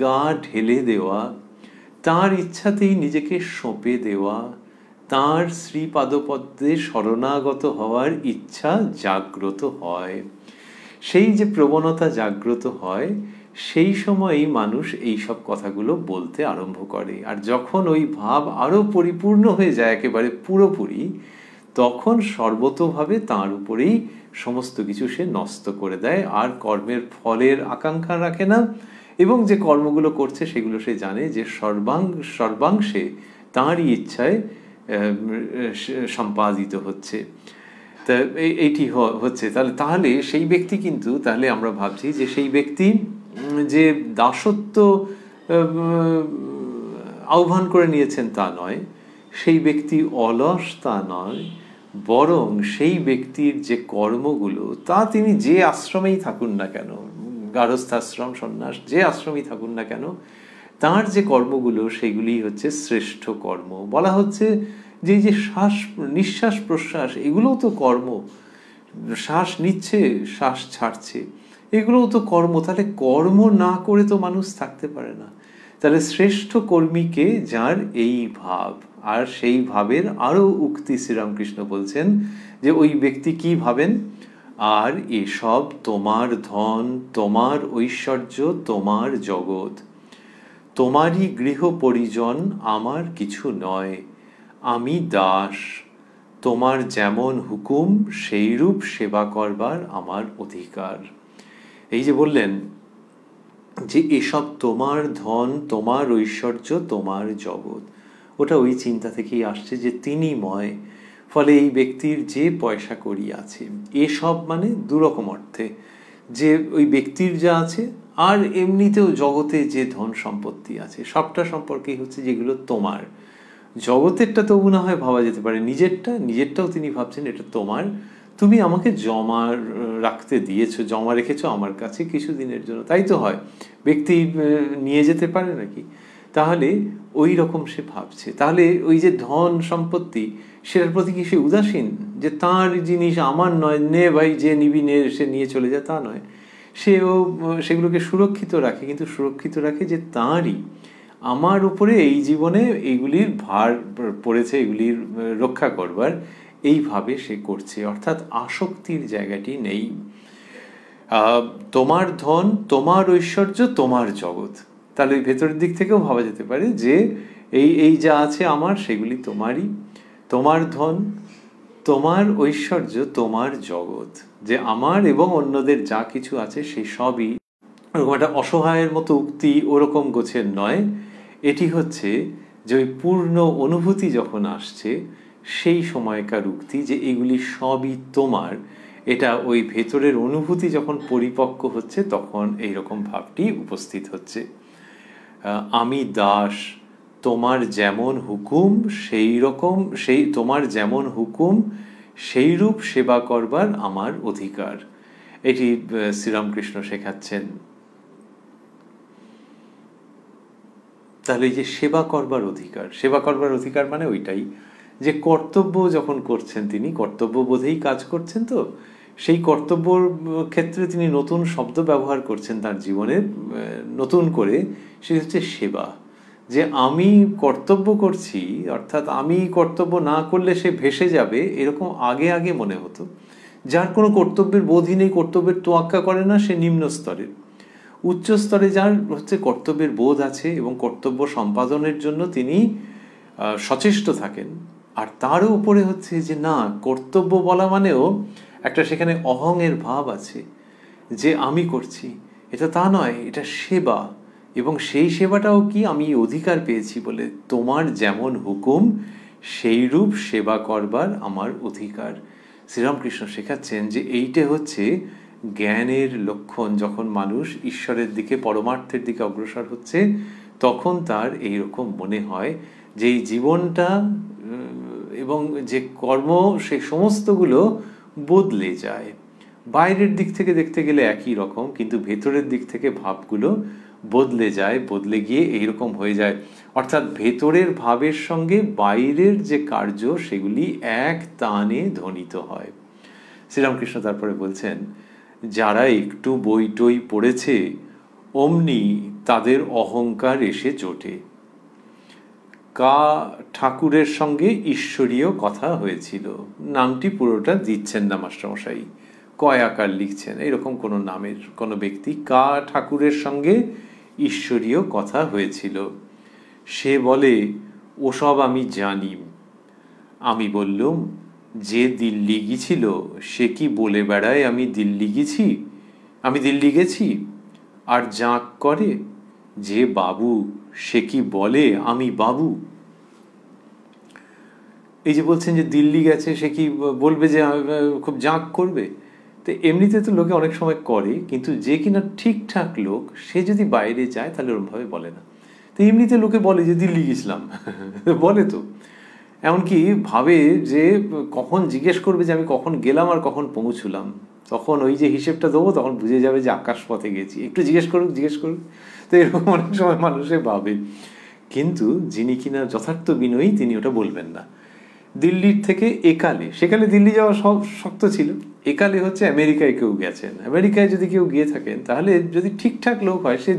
গা ঢেলে দেওয়া, তার ইচ্ছাতেই নিজেকে সঁপে দেওয়া, তার শ্রীপাদপদ্মে শরণাগত হওয়ার ইচ্ছা জাগ্রত হয়। সেই যে প্রবণতা জাগ্রত হয়, সেই সময়ই মানুষ এই সব কথাগুলো বলতে আরম্ভ করে। আর যখন ওই ভাব আরো পরিপূর্ণ হয়ে যায় একেবারে পুরোপুরি, তখন সর্বতোভাবে তার উপরেই সমস্ত কিছু সে নষ্ট করে দেয়, আর কর্মের ফলের আকাঙ্ক্ষা রাখে না, এবং যে কর্মগুলো করছে সেগুলো সে জানে যে সর্বাংশে তাঁরই ইচ্ছায় সম্পাদিত হচ্ছে। তা এইটি হচ্ছে। তাহলে সেই ব্যক্তি কিন্তু, তাহলে আমরা ভাবছি যে সেই ব্যক্তি যে দাসত্ব আহ্বান করে নিয়েছেন তা নয়, সেই ব্যক্তি অলস তা নয়, বরং সেই ব্যক্তির যে কর্মগুলো, তা তিনি যে আশ্রমেই থাকুন না কেন, গার্হস্থ্যাশ্রম, সন্ন্যাস, যে আশ্রমেই থাকুন না কেন, তার যে কর্মগুলো সেগুলি হচ্ছে শ্রেষ্ঠ কর্ম। বলা হচ্ছে যে এই যে নিঃশ্বাস প্রশ্বাস, এগুলোও তো কর্ম। শ্বাস নিচ্ছে, শ্বাস ছাড়ছে, এগুলোও তো কর্ম। তাহলে কর্ম না করে তো মানুষ থাকতে পারে না। তাহলে শ্রেষ্ঠ কর্মীকে যার এই ভাব। আর সেই ভাবের আরও উক্তি শ্রীরামকৃষ্ণ বলছেন যে ওই ব্যক্তি কি ভাবেন, আর এসব তোমার ধন, তোমার ঐশ্বর্য, তোমার জগৎ, তোমারই গৃহ পরিজন, আমার কিছু নয়, আমি দাস, তোমার যেমন হুকুম সেইরূপ সেবা করবার আমার অধিকার। এই যে বললেন যে এসব তোমার ধন, তোমার ঐশ্বর্য, তোমার জগৎ, ওটা ওই চিন্তা থেকেই আসছে যে তিনিময়। ফলে এই ব্যক্তির যে পয়সা কড়ি আছে, এসব মানে দুরকম অর্থে, যে ওই ব্যক্তির যা আছে আর এমনিতেও জগতে যে ধন সম্পত্তি আছে সবটা সম্পর্কেই হচ্ছে যেগুলো তোমার। জগতেরটা তবু না হয় ভাবা যেতে পারে, নিজেরটাও তিনি ভাবছেন এটা তোমার, তুমি আমাকে জমা রাখতে দিয়েছো, জমা রেখেছো আমার কাছে কিছুদিনের জন্য, তাই তো হয়, ব্যক্তি নিয়ে যেতে পারে নাকি? তাহলে ওই রকম সে ভাবছে। তাহলে ওই যে ধন সম্পত্তি, সেটার প্রতি কি সে উদাসীন, যে তার জিনিস আমার নয়, নে ভাই যে নিবি নে, সে নিয়ে চলে যায়, তা নয়। সেও সেগুলোকে সুরক্ষিত রাখে, কিন্তু সুরক্ষিত রাখে যে তাঁরই, আমার উপরে এই জীবনে এইগুলির ভার পড়েছে, এগুলির রক্ষা করবার, এইভাবে সে করছে। অর্থাৎ আসক্তির জায়গাটি নেই। তোমার ধন, তোমার ঐশ্বর্য, তোমার জগৎ, তাহলে ওই ভেতরের দিক থেকেও ভাবা যেতে পারে যে এই যা আছে আমার, সেগুলি তোমারই, তোমার ধন, তোমার ঐশ্বর্য, তোমার জগৎ, যে আমার এবং অন্যদের যা কিছু আছে সেই সবই। ওরকম একটা অসহায়ের মতো উক্তি ওরকম গোছের নয়। এটি হচ্ছে যে ওই পূর্ণ অনুভূতি যখন আসছে সেই সময়কার উক্তি, যে এগুলি সবই তোমার। এটা ওই ভেতরের অনুভূতি যখন পরিপক্ক হচ্ছে তখন এইরকম ভাবটি উপস্থিত হচ্ছে। আমি দাস, তোমার যেমন হুকুম সেই রকম, তোমার যেমন হুকুম সেইরূপ সেবা করবার আমার অধিকার। এটি শ্রীরামকৃষ্ণ শেখাচ্ছেন। তাহলে এই যে সেবা করবার অধিকার, সেবা করবার অধিকার মানে ওইটাই যে কর্তব্য যখন করছেন, তিনি কর্তব্যবোধেই কাজ করছেন, তো সেই কর্তব্যর ক্ষেত্রে তিনি নতুন শব্দ ব্যবহার করছেন তার জীবনে নতুন করে, সেটা হচ্ছে সেবা। যে আমি কর্তব্য করছি, অর্থাৎ আমি কর্তব্য না করলে সে ভেসে যাবে, এরকম আগে আগে মনে হতো। যার কোনো কর্তব্যের বোধই নেই, কর্তব্যের তোয়াক্কা করে না, সে নিম্ন স্তরের। উচ্চ স্তরে যার হচ্ছে কর্তব্যের বোধ আছে এবং কর্তব্য সম্পাদনের জন্য তিনি সচেষ্ট থাকেন, আর তারও উপরে হচ্ছে যে না, কর্তব্য বলা মানেও একটা সেখানে অহংয়ের ভাব আছে, যে আমি করছি, এটা তা নয়, এটা সেবা। এবং সেই সেবাটাও কি আমি অধিকার পেয়েছি বলে, তোমার যেমন হুকুম সেইরূপ সেবা করবার আমার অধিকার। শ্রীরামকৃষ্ণ শেখাচ্ছেন যে এইটা হচ্ছে জ্ঞানের লক্ষণ। যখন মানুষ ঈশ্বরের দিকে, পরমার্থের দিকে অগ্রসর হচ্ছে, তখন তার এইরকম মনে হয় যে এই জীবনটা এবং যে কর্ম, সে সমস্তগুলো বদলে যায়। বাইরের দিক থেকে দেখতে গেলে একই রকম, কিন্তু ভেতরের দিক থেকে ভাবগুলো বদলে যায়, বদলে গিয়ে এইরকম হয়ে যায়। অর্থাৎ ভেতরের ভাবের সঙ্গে বাইরের যে কার্য, সেগুলি এক তানে ধ্বনিত হয়। শ্রীরামকৃষ্ণ তারপরে বলছেন, যারা একটু বই টই পড়েছে অমনি তাদের অহংকার এসে জোটে। কা ঠাকুরের সঙ্গে ঈশ্বরীয় কথা হয়েছিল, নামটি পুরোটা দিচ্ছেন না মাস্টারমশাই, কয় আকার লিখছেন, এরকম কোনো নামের কোনো ব্যক্তি, কা ঠাকুরের সঙ্গে ঈশ্বরীয় কথা হয়েছিল। সে বলে ওসব আমি জানি। আমি বললুম, যে দিল্লি গিয়েছিল সে কি বলে বেড়ায় আমি দিল্লি গেছি, আর জাঁক করে। যে বাবু সে কি বলে আমি বাবু। এই যে বলছেন যে দিল্লি গেছে, সে কি বলবে যে খুব জাঁক করবে? তো এমনিতে তো লোকে অনেক সময় করে, কিন্তু যে কিনা ঠিকঠাক লোক, সে যদি বাইরে যায় তাহলে ওরমভাবে বলে না। তো এমনিতে লোকে বলে যে দিল্লি গেছিলাম, বলে তো, এমনকি ভাবে যে কখন জিজ্ঞেস করবে যে আমি কখন গেলাম আর কখন পৌঁছলাম, তখন ওই যে হিসেবটা দেবো, তখন বুঝে যাবে যে আকাশপথে গেছি, একটু জিজ্ঞেস করুক। তো এরকম অনেক সময় মানুষে ভাবে, কিন্তু যিনি কিনা যথার্থ বিনয়ী তিনি ওটা বলবেন না। দিল্লির থেকে একালে, সেকালে দিল্লি যাওয়া সব শক্ত ছিল, একালে হচ্ছে আমেরিকায় কেউ গেছেন। আমেরিকায় যদি কেউ গিয়ে থাকেন তাহলে যদি ঠিকঠাক লোক হয় সে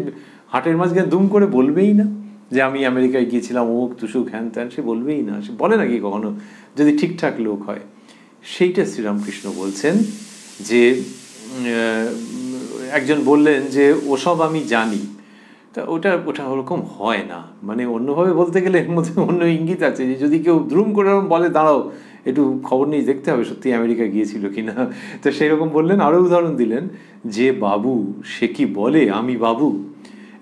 হাটের মাঝখানে দুম করে বলবেই না যে আমি আমেরিকায় গিয়েছিলাম অমুক তুসুক হ্যান ত্যান, সে বলবেই না, সে বলে নাকি কখনো যদি ঠিকঠাক লোক হয়। সেইটা শ্রীরামকৃষ্ণ বলছেন যে একজন বললেন যে ওসব আমি জানি, তা ওটা ওরকম হয় না, মানে অন্যভাবে বলতে গেলে এর মধ্যে অন্য ইঙ্গিত আছে যে যদি কেউ দ্রুম করে বলে দাঁড়াও একটু খবর নিয়ে দেখতে হবে সত্যি আমেরিকা গিয়েছিল কিনা, তো সেই রকম বললেন। আরও উদাহরণ দিলেন যে বাবু সে কি বলে আমি বাবু,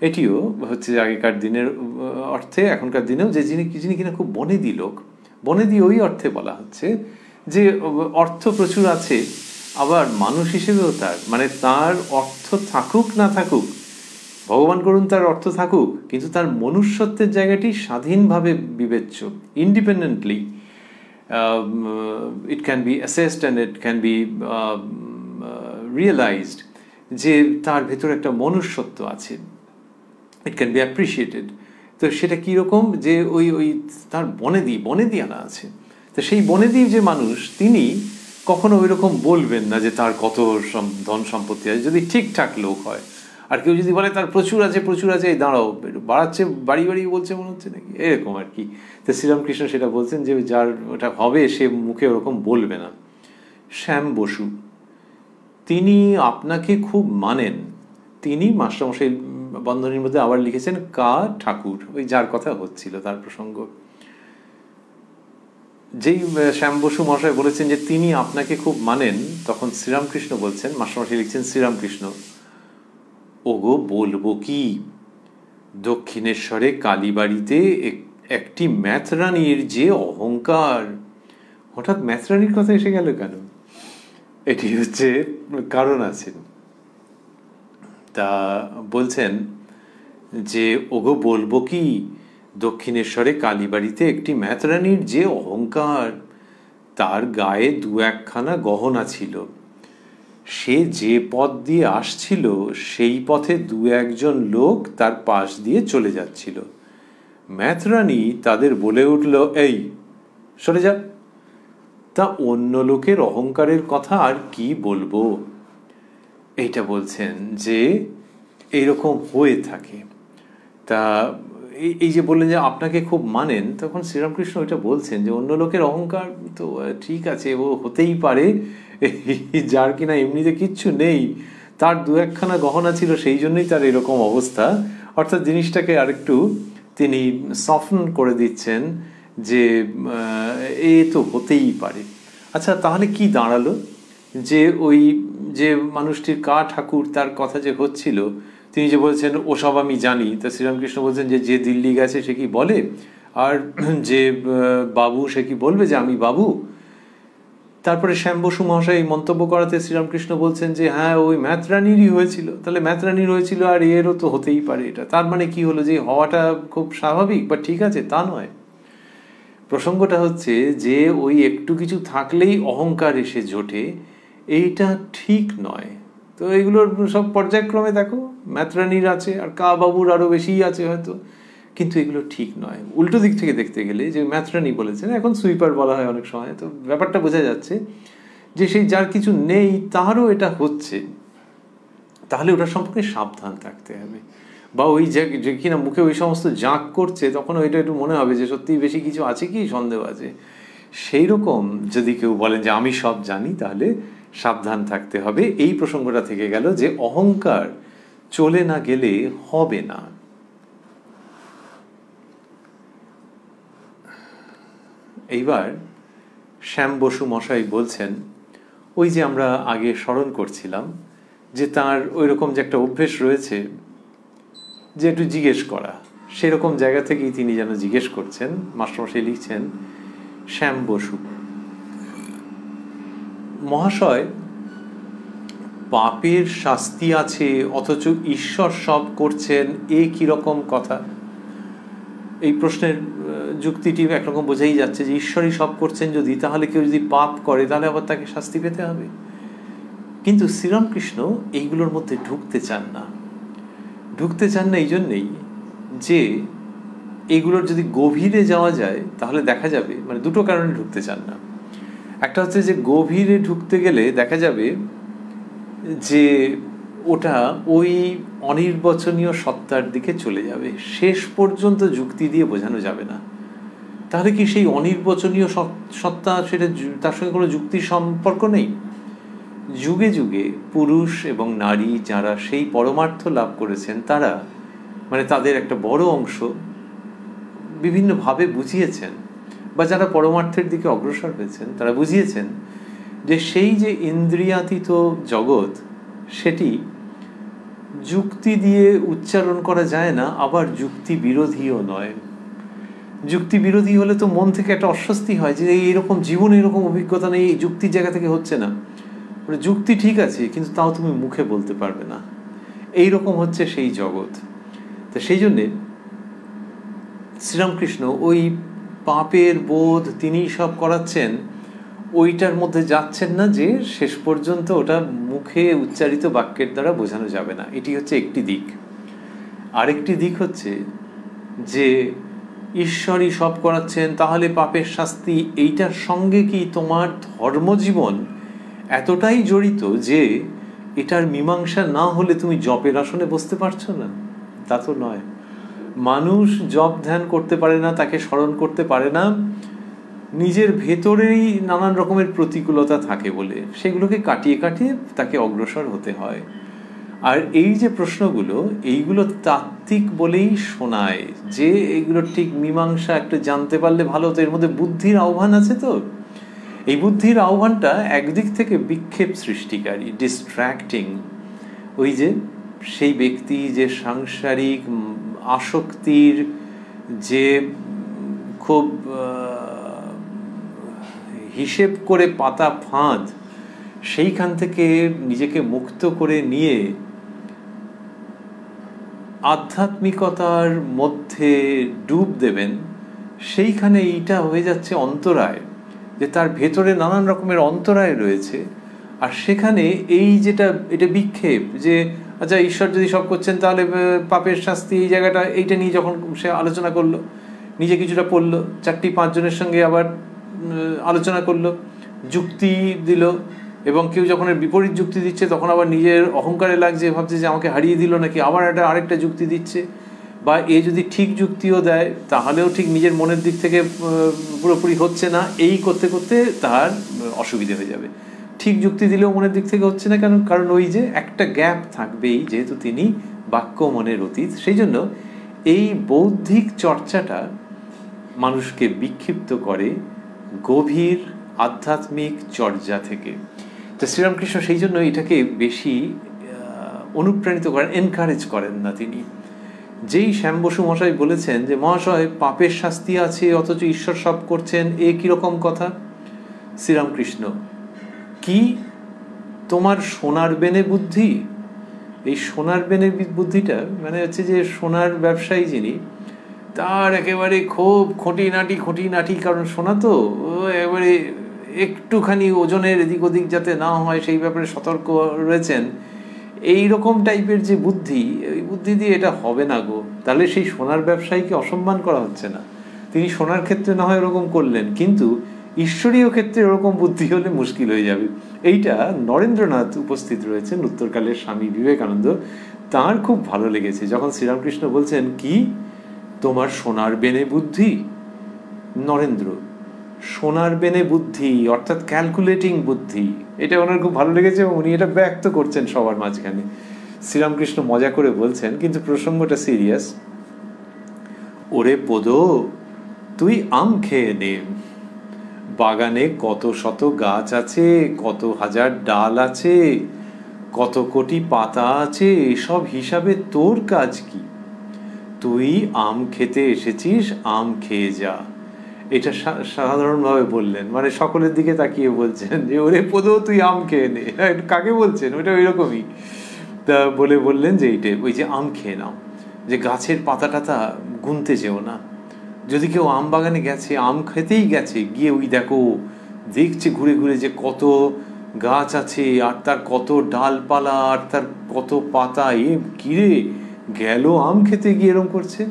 এটিও হচ্ছে আগেকার দিনের অর্থে, এখনকার দিনেও যে যিনি কিনা খুব বনেদি লোক, বনেদি ওই অর্থে বলা হচ্ছে যে অর্থ প্রচুর আছে, আবার মানুষ হিসেবেও তার, মানে তার অর্থ থাকুক না থাকুক, ভগবান করুন তার অর্থ থাকুক, কিন্তু তার মনুষ্যত্বের জায়গাটি স্বাধীনভাবে বিবেচ্য, independently it can be assessed and it can be realised যে তার ভেতর একটা মনুষ্যত্ব আছে, ইট ক্যান বি অ্যাপ্রিসিয়েটেড। তো সেটা কীরকম যে ওই তার বনেদি আনা আছে। তো সেই বনেদি যে মানুষ তিনি কখনো ওই রকম বলবেন না যে তার কত ধন সম্পত্তি আছে, যদি ঠিকঠাক লোক হয়। আর কেউ যদি বলে তার প্রচুর আছে এই দাঁড়াও বাড়াচ্ছে, বাড়ি বলছে মনে হচ্ছে নাকি, এরকম আর কি। তো শ্রীরামকৃষ্ণ সেটা বলছেন যে যার ওটা হবে সে মুখে ওরকম বলবে না। শ্যাম বসু তিনি আপনাকে খুব মানেন, তিনি মাস্টারমশাই বন্ধনীর মধ্যে আবার লিখেছেন কা ঠাকুর, ওই যার কথা হচ্ছিল তার প্রসঙ্গ। যেই শ্যাম বসু মহাশয় বলেছেন যে তিনি আপনাকে খুব মানেন, তখন শ্রীরামকৃষ্ণ বলছেন, মাস্টারমশাই লিখছেন শ্রীরামকৃষ্ণ, ওগো বলবো কি, দক্ষিণেশ্বরে কালীবাড়িতে একটি ম্যাথরানির যে অহংকার। হঠাৎ ম্যাথরানির কথা এসে গেল কেন? এটি হচ্ছে কারণ আছে। তা বলছেন যে ওগো বলবো কি, দক্ষিণেশ্বরে কালীবাড়িতে একটি ম্যাথরানির যে অহংকার, তার গায়ে দু একখানা গহনা ছিল, সে যে পথ দিয়ে আসছিল সেই পথে দু একজন লোক তার পাশ দিয়ে চলে যাচ্ছিল। ম্যাথরানি তাদের বলে উঠল, এই সরে যা। তা অন্য লোকের অহংকারের কথা আর কি বলবো। এইটা বলছেন যে এইরকম হয়ে থাকে। তা এই যে বললেন যে আপনাকে খুব মানেন, তখন শ্রীরামকৃষ্ণ ওইটা বলছেন যে অন্য লোকের অহংকার তো ঠিক আছে, ও হতেই পারে, যার কিনা এমনিতে কিচ্ছু নেই, তার দু একখানা গহনা ছিল সেই জন্যই তার এরকম অবস্থা। অর্থাৎ জিনিসটাকে আরেকটু তিনি সফট করে দিচ্ছেন যে এ তো হতেই পারে। আচ্ছা, তাহলে কি দাঁড়ালো যে ওই যে মানুষটির কা ঠাকুর তার কথা যে হচ্ছিল, তিনি যে বলছেন ওসব আমি জানি, তা শ্রীরামকৃষ্ণ বলছেন যে যে দিল্লি গেছে সে কি বলে, আর যে বাবু সে কি বলবে যে আমি বাবু। তারপরে শ্যাম বসু মহাশয় মন্তব্য করাতে শ্রীরামকৃষ্ণ বলছেন যে হ্যাঁ ওই ম্যাথরানিরই হয়েছিল, তাহলে ম্যাথরানির হয়েছিল আর এরও তো হতেই পারে। এটা তার মানে কি হলো যে হওয়াটা খুব স্বাভাবিক বা ঠিক আছে তা নয়। প্রসঙ্গটা হচ্ছে যে ওই একটু কিছু থাকলেই অহংকার এসে জোটে, এইটা ঠিক নয়। তো এগুলোর সব পর্যায়ক্রমে দেখো, ম্যাথরানির আছে আর কা বাবুর আরও বেশিই আছে হয়তো, কিন্তু এগুলো ঠিক নয়। উল্টো দিক থেকে দেখতে গেলে যে ম্যাথরানি বলেছেন, এখন সুইপার বলা হয় অনেক সময়, তো ব্যাপারটা বোঝা যাচ্ছে যে সেই যার কিছু নেই তারও এটা হচ্ছে, তাহলে ওটা সম্পর্কে সাবধান থাকতে হবে। বা ওই যে কিনা মুখে ওই সমস্ত জাঁক করছে, তখন ওইটা একটু মনে হবে যে সত্যিই বেশি কিছু আছে কি, সন্দেহ আছে। সেই রকম যদি কেউ বলেন যে আমি সব জানি, তাহলে সাবধান থাকতে হবে। এই প্রসঙ্গটা থেকে গেল যে অহংকার চলে না গেলে হবে না। এইবার শ্যাম বসু মশাই বলছেন, ওই যে আমরা আগে স্মরণ করছিলাম যে তার ওই রকম যে একটা অভ্যেস রয়েছে যে একটু জিজ্ঞেস করা, সেরকম জায়গা থেকেই তিনি যেন জিজ্ঞেস করছেন। মাস্টারমশাই লিখছেন, শ্যাম বসু মহাশয়, পাপের শাস্তি আছে অথচ ঈশ্বর সব করছেন, এ কিরকম কথা? এই প্রশ্নের যুক্তিটি একরকম বোঝাই যাচ্ছে যে ঈশ্বরই সব করছেন যদি, তাহলে কেউ যদি পাপ করে তাহলে আবার তাকে শাস্তি পেতে হবে। কিন্তু শ্রীরামকৃষ্ণ এইগুলোর মধ্যে ঢুকতে চান না এই জন্যেই যে এইগুলোর যদি গভীরে যাওয়া যায় তাহলে দেখা যাবে, মানে দুটো কারণে ঢুকতে চান না। একটা হচ্ছে যে গভীরে ঢুকতে গেলে দেখা যাবে যে ওটা ওই অনির্বচনীয় সত্তার দিকে চলে যাবে, শেষ পর্যন্ত যুক্তি দিয়ে বোঝানো যাবে না। তাহলে কি সেই অনির্বচনীয় সত্তা, সেটা তার সঙ্গে কোনো যুক্তির সম্পর্ক নেই? যুগে যুগে পুরুষ এবং নারী যারা সেই পরমার্থ লাভ করেছেন, তারা মানে তাদের একটা বড় অংশ বিভিন্নভাবে বুঝিয়েছেন, বা যারা পরমার্থের দিকে অগ্রসর হয়েছেন তারা বুঝিয়েছেন যে সেই যে ইন্দ্রিয়াতীত জগৎ, সেটি যুক্তি দিয়ে উচ্চারণ করা যায় না, আবার যুক্তি বিরোধীও নয়। যুক্তি বিরোধী হলে তো মন থেকে একটা অস্বস্তি হয় যে এইরকম জীবনে এরকম অভিজ্ঞতা নেই, এই যুক্তির জায়গা থেকে হচ্ছে না। যুক্তি ঠিক আছে, কিন্তু তাও তুমি মুখে বলতে পারবে না, এইরকম হচ্ছে সেই জগৎ। তো সেই জন্যে শ্রীরামকৃষ্ণ ওই পাপের বোধ তিনি সব করাচ্ছেন, ওইটার মধ্যে যাচ্ছেন না যে শেষ পর্যন্ত ওটা মুখে উচ্চারিত বাক্যের দ্বারা বোঝানো যাবে না। এটি হচ্ছে একটি দিক। আরেকটি দিক হচ্ছে যে ঈশ্বরই সব করাচ্ছেন, তাহলে পাপের শাস্তি, এইটার সঙ্গে কি তোমার ধর্মজীবন এতটাই জড়িত যে এটার মীমাংসা না হলে তুমি জপের আসনে বসতে পারছো না? তা তো নয়। মানুষ জপ ধ্যান করতে পারে না, তাকে স্মরণ করতে পারে না, নিজের ভেতরেই নানান রকমের প্রতিকূলতা থাকে বলে সেগুলোকে কাটিয়ে কাটিয়ে তাকে অগ্রসর হতে হয়। আর এই যে প্রশ্নগুলো, এইগুলো তাত্ত্বিক বলেই শোনায় যে এইগুলো ঠিক মীমাংসা একটু জানতে পারলে ভালো হতো। এর মধ্যে বুদ্ধির আহ্বান আছে। তো এই বুদ্ধির আহ্বানটা একদিক থেকে বিক্ষেপ সৃষ্টিকারী, ডিস্ট্র্যাক্টিং। ওই যে সেই ব্যক্তি যে সাংসারিক আসক্তির যে খুব হিসেব করে পাতা ফাঁদ, সেইখান থেকে নিজেকে মুক্ত করে নিয়ে আধ্যাত্মিকতার মধ্যে ডুব দেবেন, সেইখানে এইটা হয়ে যাচ্ছে অন্তরায়, যে তার ভেতরে নানান রকমের অন্তরায় রয়েছে। আর সেখানে এই এটা বিক্ষেপ, যে আচ্ছা ঈশ্বর যদি সব করছেন তাহলে পাপের শাস্তি, এই জায়গাটা, এইটা নিয়ে যখন সে আলোচনা করলো, নিজে কিছুটা পড়লো, 4-5 জনের সঙ্গে আবার আলোচনা করলো, যুক্তি দিল, এবং কেউ যখন এর বিপরীত যুক্তি দিচ্ছে তখন আবার নিজের অহংকারে লাগছে, ভাবছে যে আমাকে হারিয়ে দিল নাকি, আবার আরেকটা যুক্তি দিচ্ছে। বা এ যদি ঠিক যুক্তিও দেয় তাহলেও ঠিক নিজের মনের দিক থেকে পুরোপুরি হচ্ছে না, এই করতে করতে তার অসুবিধে হয়ে যাবে। ঠিক যুক্তি দিলেও মনের দিক থেকে হচ্ছে না, কারণ ওই যে একটা গ্যাপ থাকবেই, যেহেতু তিনি বাক্য মনের অতীত। সেই জন্য এই বৌদ্ধিক চর্চাটা মানুষকে বিক্ষিপ্ত করে গভীর আধ্যাত্মিক চর্চা থেকে। তো শ্রীরামকৃষ্ণ সেই জন্য এটাকে বেশি অনুপ্রাণিত করেন, এনকারেজ করেন না তিনি। যেই শ্যাম বসু মহাশয় বলেছেন যে মহাশয় পাপের শাস্তি আছে অথচ ঈশ্বর সব করছেন, এ কিরকম কথা? শ্রীরামকৃষ্ণ, কি তোমার সোনার বেনে বুদ্ধি? এই সোনার বেনে বুদ্ধিটা মানে হচ্ছে যে সোনার ব্যবসায়ী যিনি, তার একেবারে খুব খুঁটিনাটি, কারণ সোনা তো একেবারে একটুখানি ওজনের এদিক ওদিক যাতে না হয় সেই ব্যাপারে সতর্ক রয়েছেন। এই রকম টাইপের যে বুদ্ধি, এই বুদ্ধি দিয়ে এটা হবে না গো। তাহলে সেই সোনার ব্যবসায়ীকে অসম্মান করা হচ্ছে না? তিনি সোনার ক্ষেত্রে না হয় এরকম করলেন, কিন্তু ঈশ্বরীয় ক্ষেত্রে এরকম বুদ্ধি হলে মুশকিল হয়ে যাবে। এইটা নরেন্দ্রনাথ উপস্থিত রয়েছেন, উত্তরকালের স্বামী বিবেকানন্দ, তার খুব ভালো লেগেছে যখন শ্রীরামকৃষ্ণ বলছেন কি তোমার সোনার বেনে বুদ্ধি। নরেন্দ্র, সোনার বেনে বুদ্ধি অর্থাৎ ক্যালকুলেটিং বুদ্ধি, এটা ওনার খুব ভালো লেগেছে এবং উনি এটা ব্যক্ত করছেন সবার মাঝখানে। শ্রীরামকৃষ্ণ মজা করে বলছেন, কিন্তু প্রসঙ্গটা সিরিয়াস। ওরে পোদ, তুই আম খেয়ে নে, বাগানে কত শত গাছ আছে, কত হাজার ডাল আছে, কত কোটি পাতা আছে, এসব হিসাবে তোর কাজ কি? তুই আম খেতে এসেছিস, আম খেয়ে যা। এটা সাধারণভাবে বললেন, মানে সকলের দিকে তাকিয়ে বলছেন যে ওরে পোদ তুই আম খেয়ে নে। কাকে বলছেন? ওইটা ওই রকমই। তা বললেন যে এইটা, ওই যে আম খেয়ে নাও, যে গাছের পাতা টাতা গুনতে যেও না। যদি কেউ আম বাগানে গেছে, আম খেতেই গেছে, গিয়ে ওই দেখছে ঘুরে ঘুরে যে কত গাছ আছে, আর তার কত ডালপালা, আর তার কত পাতা, এ কিরে গেল আম খেতে গিয়ে এরকম করছে।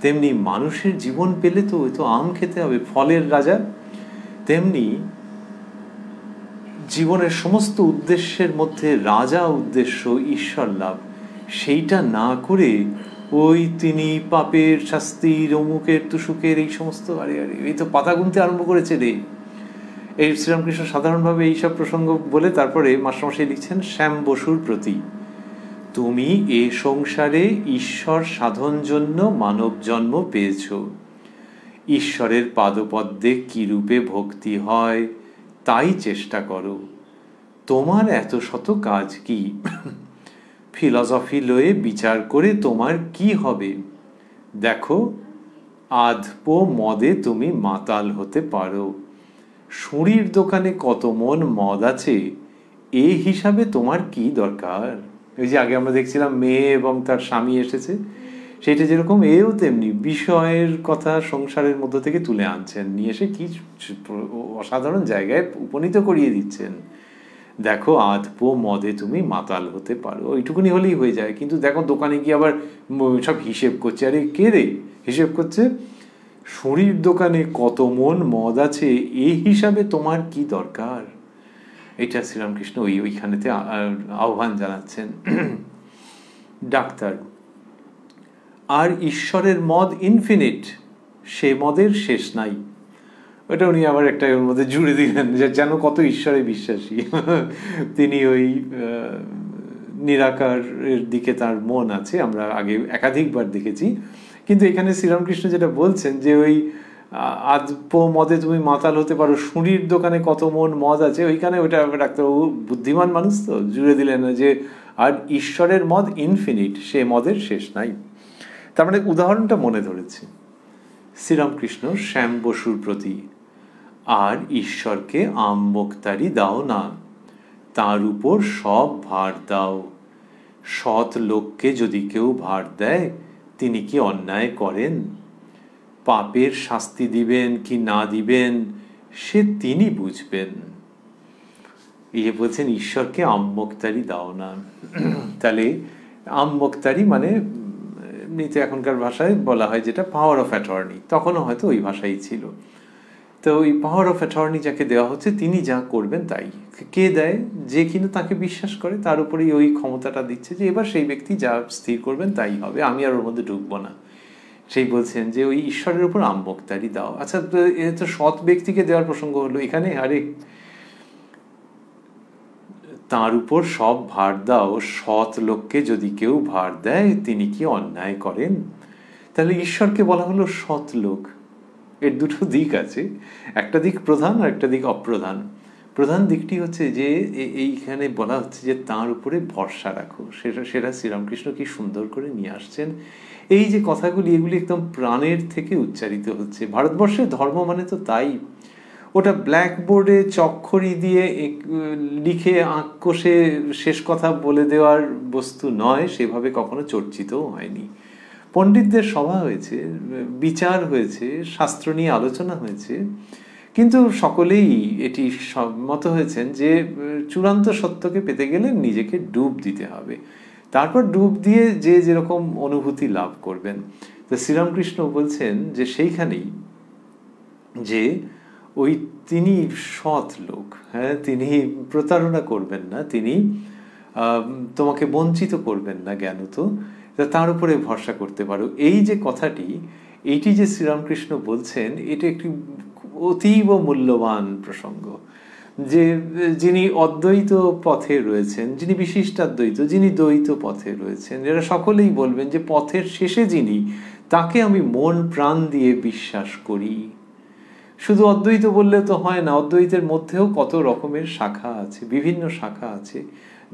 তেমনি মানুষের জীবন পেলে তো ওই তো আম খেতে হবে, ফলের রাজা। তেমনি জীবনের সমস্ত উদ্দেশ্যের মধ্যে রাজা উদ্দেশ্য ঈশ্বর লাভ, সেইটা না করে ওই তিনি পাপের শাস্তির, অমুকের তুসুকের, এই সমস্ত আরে আরে এই তো পাতা গুনতে আরম্ভ করেছে রে। এই শ্রীরামকৃষ্ণ সাধারণভাবে এইসব প্রসঙ্গ বলে তারপরে মাস্টারমশাই লিখছেন, শ্যাম বসুর প্রতি, তুমি এ সংসারে ঈশ্বর সাধন জন্য মানব জন্ম পেয়েছ। ঈশ্বরের পাদপদ্মে কি রূপে ভক্তি হয় তাই চেষ্টা করো। তোমার এত শত কাজ কি? ফিলসফি লয়ে বিচার করে তোমার কি হবে? দেখো, আধপো মদে তুমি মাতাল হতে পারো। সুঁড়ির দোকানে কত মন মদ আছে, এই হিসাবে তোমার কি দরকার? ওই যে আগে আমরা দেখছিলাম মেয়ে এবং তার স্বামী এসেছে, সেটা যেরকম এও তেমনি বিষয়ের কথা সংসারের মধ্য থেকে তুলে আনছেন, নিয়ে এসে কি অসাধারণ জায়গায় উপনীত করিয়ে দিচ্ছেন। দেখো, আধপো মদে তুমি মাতাল হতে পারো, ওইটুকুনি হলেই হয়ে যায়। কিন্তু দেখো দোকানে গিয়ে আবার সব হিসেব করছে। আরে কে রে হিসেব করছে? সুঁড়ির দোকানে কত মন মদ আছে, এই হিসাবে তোমার কি দরকার? এটা শ্রীরামকৃষ্ণ ওইখানেতে আহ্বান জানাচ্ছেন। ডাক্তার, আর ঈশ্বরের মদ ইনফিনিট, সে মদের শেষ নাই। ওটা উনি আবার একটা ওর মধ্যে জুড়ে দিলেন, যেন কত ঈশ্বরে বিশ্বাসী। তিনি ওই নিরাকারের দিকে তার মন আছে, আমরা আগে একাধিকবার দেখেছি। কিন্তু এখানে শ্রীরামকৃষ্ণ যেটা বলছেন যে ওই আধপো মদে তুমি মাতাল হতে পারো, সুঁড়ির দোকানে কত মন মদ আছে, ওইখানে ওইটা ডাক্তারবাবু বুদ্ধিমান মানুষ তো জুড়ে দিলেন যে আর ঈশ্বরের মদ ইনফিনিট, সে মদের শেষ নাই। তার মানে উদাহরণটা মনে ধরেছে শ্রীরামকৃষ্ণ শ্যাম বসুর প্রতি, আর ঈশ্বরকে আমবক্তারি দাও না, তার উপর সব ভার দাও। সৎ লোককে যদি কেউ ভার দেয়, তিনি কি অন্যায় করেন? পাপের শাস্তি দিবেন কি না দিবেন সে তিনি বুঝবেন। এই বলছেন ঈশ্বরকে আমবক্তারি দাও না। তাহলে আমবক্তারি মানে এমনিতে এখনকার ভাষায় বলা হয় যেটা পাওয়ার অফ অ্যাটর্নি, তখনও হয়তো ওই ভাষাই ছিল। তো ওই পাওয়ার অফ অ্যাটর্নি যাকে দেওয়া হচ্ছে, তিনি যা করবেন তাই। কে দেয়? যে কিনা তাকে বিশ্বাস করে, তার উপরেই ওই ক্ষমতাটা দিচ্ছে যে এবার সেই ব্যক্তি যা স্থির করবেন তাই হবে, আমি আর ওর মধ্যে ঢুকবো না। সেই বলছেন যে ওই ঈশ্বরের উপর আমবক্তারি দাও। আচ্ছা, এ তো সৎ ব্যক্তিকে দেওয়ার প্রসঙ্গ হলো এখানে। আরে তার উপর সব ভার দাও, সৎ লোককে যদি কেউ ভার দেয়, তিনি কি অন্যায় করেন? তাহলে ঈশ্বরকে বলা হলো সৎ লোক। এর দুটো দিক আছে, একটা দিক প্রধান আর একটা দিক অপ্রধান। প্রধান দিকটি হচ্ছে যে এইখানে বলা হচ্ছে যে তার উপরে ভরসা রাখো। সেটা শ্রীরামকৃষ্ণ কি সুন্দর করে নিয়ে আসছেন। এই যে কথাগুলি, এগুলি একদম প্রাণের থেকে উচ্চারিত হচ্ছে। ভারতবর্ষের ধর্ম মানে তো তাই। ওটা ব্ল্যাকবোর্ডে চকখড়ি দিয়ে লিখে আঁক কষে শেষ কথা বলে দেওয়ার বস্তু নয়, সেভাবে কখনো চর্চিতও হয়নি। পণ্ডিতদের সভা হয়েছে, বিচার হয়েছে, শাস্ত্র নিয়ে আলোচনা হয়েছে, কিন্তু সকলেই এটি সম্মত হয়েছেন যে চূড়ান্ত সত্যকে পেতে গেলে নিজেকে ডুব দিতে হবে, তারপর ডুব দিয়ে যে যেরকম অনুভূতি লাভ করবেন। তো শ্রীরামকৃষ্ণ বলছেন যে সেইখানেই যে ওই তিনি সৎ লোক, হ্যাঁ, তিনি প্রতারণা করবেন না, তিনি তোমাকে বঞ্চিত করবেন না জ্ঞানত, তার উপরে ভরসা করতে পারো। এই যে কথাটি, এইটি যে শ্রীরামকৃষ্ণ বলছেন, এটা একটি অতীব মূল্যবান প্রসঙ্গ। যে যিনি অদ্বৈত পথে রয়েছেন, যিনি বিশিষ্টাদ্বৈত, যিনি দ্বৈত পথে রয়েছেন, এরা সকলেই বলবেন যে পথের শেষে যিনি, তাকে আমি মন প্রাণ দিয়ে বিশ্বাস করি। শুধু অদ্বৈত বললে তো হয় না, অদ্বৈতের মধ্যেও কত রকমের শাখা আছে, বিভিন্ন শাখা আছে।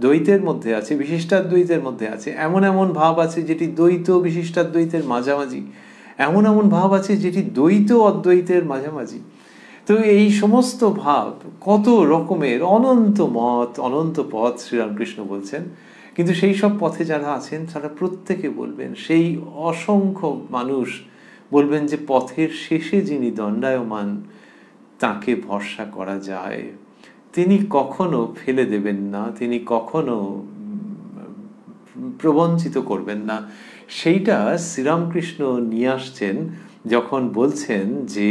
দ্বৈতের মধ্যে আছে, বিশিষ্টাদ্বৈতের মধ্যে আছে, এমন এমন ভাব আছে যেটি দ্বৈত বিশিষ্টাদ্বৈতের মাঝামাঝি, এমন এমন ভাব আছে যেটি দ্বৈত অদ্বৈতের মাঝামাঝি। তো এই সমস্ত ভাব, কত রকমের অনন্ত মত, অনন্ত পথ শ্রীরামকৃষ্ণ বলছেন। কিন্তু সেই সব পথে যারা আছেন তারা প্রত্যেকে বলবেন, সেই অসংখ্য মানুষ বলবেন যে পথের শেষে যিনি দণ্ডায়মান, তাকে ভরসা করা যায়। তিনি কখনো ফেলে দেবেন না, তিনি কখনো প্রবঞ্চিত করবেন না, সেইটা শ্রীরামকৃষ্ণ নিয়ে আসছেন যখন বলছেন যে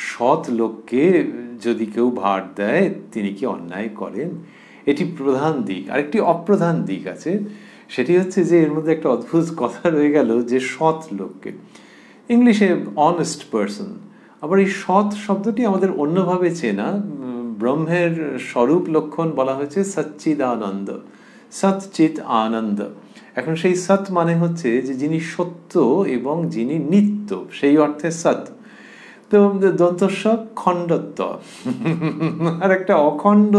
সৎ লোককে যদি কেউ ভার দেয় তিনি কি অন্যায় করেন। এটি প্রধান দিক। আরেকটি অপ্রধান দিক আছে, সেটি হচ্ছে যে এর মধ্যে একটা অদ্ভুত কথা রয়ে গেল যে সৎ লোককে, ইংলিশে অনেস্ট পারসন, আবার এই সৎ শব্দটি আমাদের অন্যভাবে চেনা। ব্রহ্মের স্বরূপ লক্ষণ বলা হয়েছে সচ্চিদানন্দ, সৎচিৎ আনন্দ। এখন সেই সৎ মানে হচ্ছে যে যিনি সত্য এবং যিনি নিত্য, সেই অর্থে সৎ। তো দন্তস্ব খণ্ডত্ব, আর একটা অখণ্ড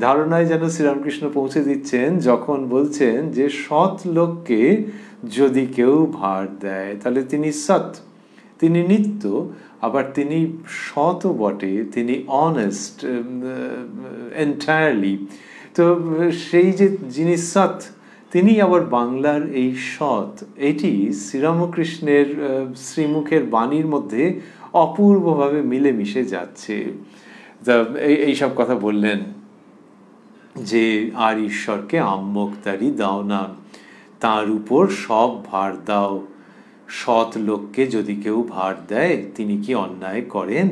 ধারণায় যেন শ্রীরামকৃষ্ণ পৌঁছে দিচ্ছেন যখন বলছেন যে সৎ লোককে যদি কেউ ভার দেয় তাহলে তিনি সৎ, তিনি নিত্য, আবার তিনি সৎ বটে, তিনি অনেস্ট এন্টায়ারলি। তো সেই যে যিনি সৎ তিনি আবার বাংলার এই সৎ, এটি শ্রীরামকৃষ্ণের শ্রীমুখের বাণীর মধ্যে অপূর্বভাবে মিলেমিশে যাচ্ছে। এইসব কথা বললেন যে আর ঈশ্বরকে আম্মোক্তারি দাও না, তার উপর সব ভার দাও। সৎ লোককে যদি কেউ ভার দেয় তিনি কি অন্যায় করেন,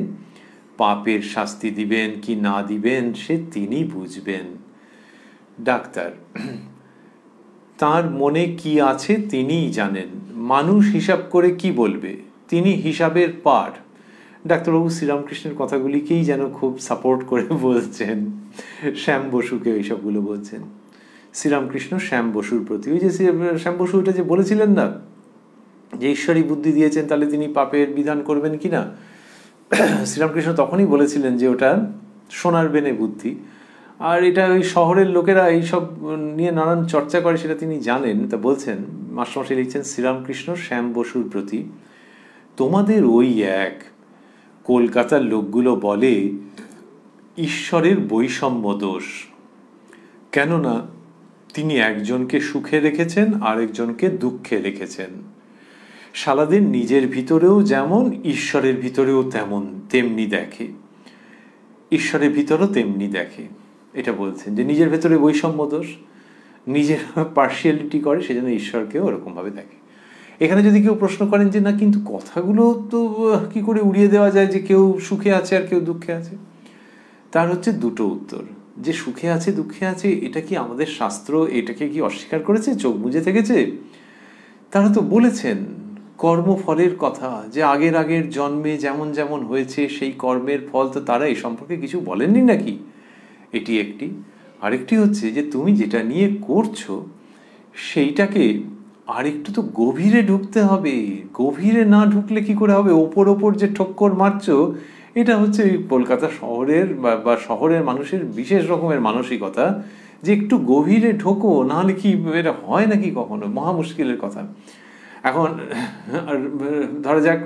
পাপের শাস্তি দিবেন কি না দিবেন সে তিনি বুঝবেন। ডাক্তার, তার মনে কি আছে তিনিই জানেন, মানুষ হিসাব করে কি বলবে, তিনি হিসাবের পার। ডাক্তারবাবু শ্রীরামকৃষ্ণের কথাগুলিকেই যেন খুব সাপোর্ট করে বলছেন, শ্যাম বসুকে এইসবগুলো বলছেন। শ্রীরামকৃষ্ণ শ্যাম বসুর প্রতি, ওই যে শ্যাম বসু ওটা যে বলেছিলেন না যে ঈশ্বরই বুদ্ধি দিয়েছেন তাহলে তিনি পাপের বিধান করবেন কি না, শ্রীরামকৃষ্ণ তখনই বলেছিলেন যে ওটা সোনার বেনে বুদ্ধি। আর এটা ওই শহরের লোকেরা এইসব নিয়ে নানান চর্চা করে সেটা তিনি জানেন। তা বলছেন, মাস্টারমশাই লিখছেন, শ্রীরামকৃষ্ণ শ্যাম বসুর প্রতি, তোমাদের ওই এক কলকাতার লোকগুলো বলে ঈশ্বরের বৈষম্য দোষ, কেননা তিনি একজনকে সুখে রেখেছেন আরেকজনকে দুঃখে রেখেছেন। শালাদের নিজের ভিতরেও যেমন ঈশ্বরের ভিতরেও তেমনি দেখে, ঈশ্বরের ভিতরেও তেমনি দেখে। এটা বলছেন যে নিজের ভেতরে বৈষম্য দোষ, নিজের পার্সিয়ালিটি করে, সেজন্য ঈশ্বরকেও ওরকমভাবে দেখে। এখানে যদি কেউ প্রশ্ন করেন যে না কিন্তু কথাগুলো তো কি করে উড়িয়ে দেওয়া যায় যে কেউ সুখে আছে আর কেউ দুঃখে আছে, তার হচ্ছে দুটো উত্তর। যে সুখে আছে দুঃখে আছে এটা কি আমাদের শাস্ত্র এটাকে কি অস্বীকার করেছে, চোখ বুজে থেকেছে? তারা তো বলেছেন কর্মফলের কথা, যে আগের জন্মে যেমন যেমন হয়েছে সেই কর্মের ফল তো তারা এই সম্পর্কে কিছু বলেননি নাকি, এটি একটি। আরেকটি হচ্ছে যে তুমি যেটা নিয়ে করছো সেইটাকে আরেকটু তো গভীরে ঢুকতে হবে, গভীরে না ঢুকলে কি করে হবে? ওপর যে ঠক্কর মারছো, এটা হচ্ছে কলকাতা শহরের বা শহরের মানুষের বিশেষ রকমের মানসিকতা, যে একটু গভীরে ঢোকো, নাহলে কি এটা হয় নাকি কখনো, মহা মুশকিলের কথা। এখন ধরা যাক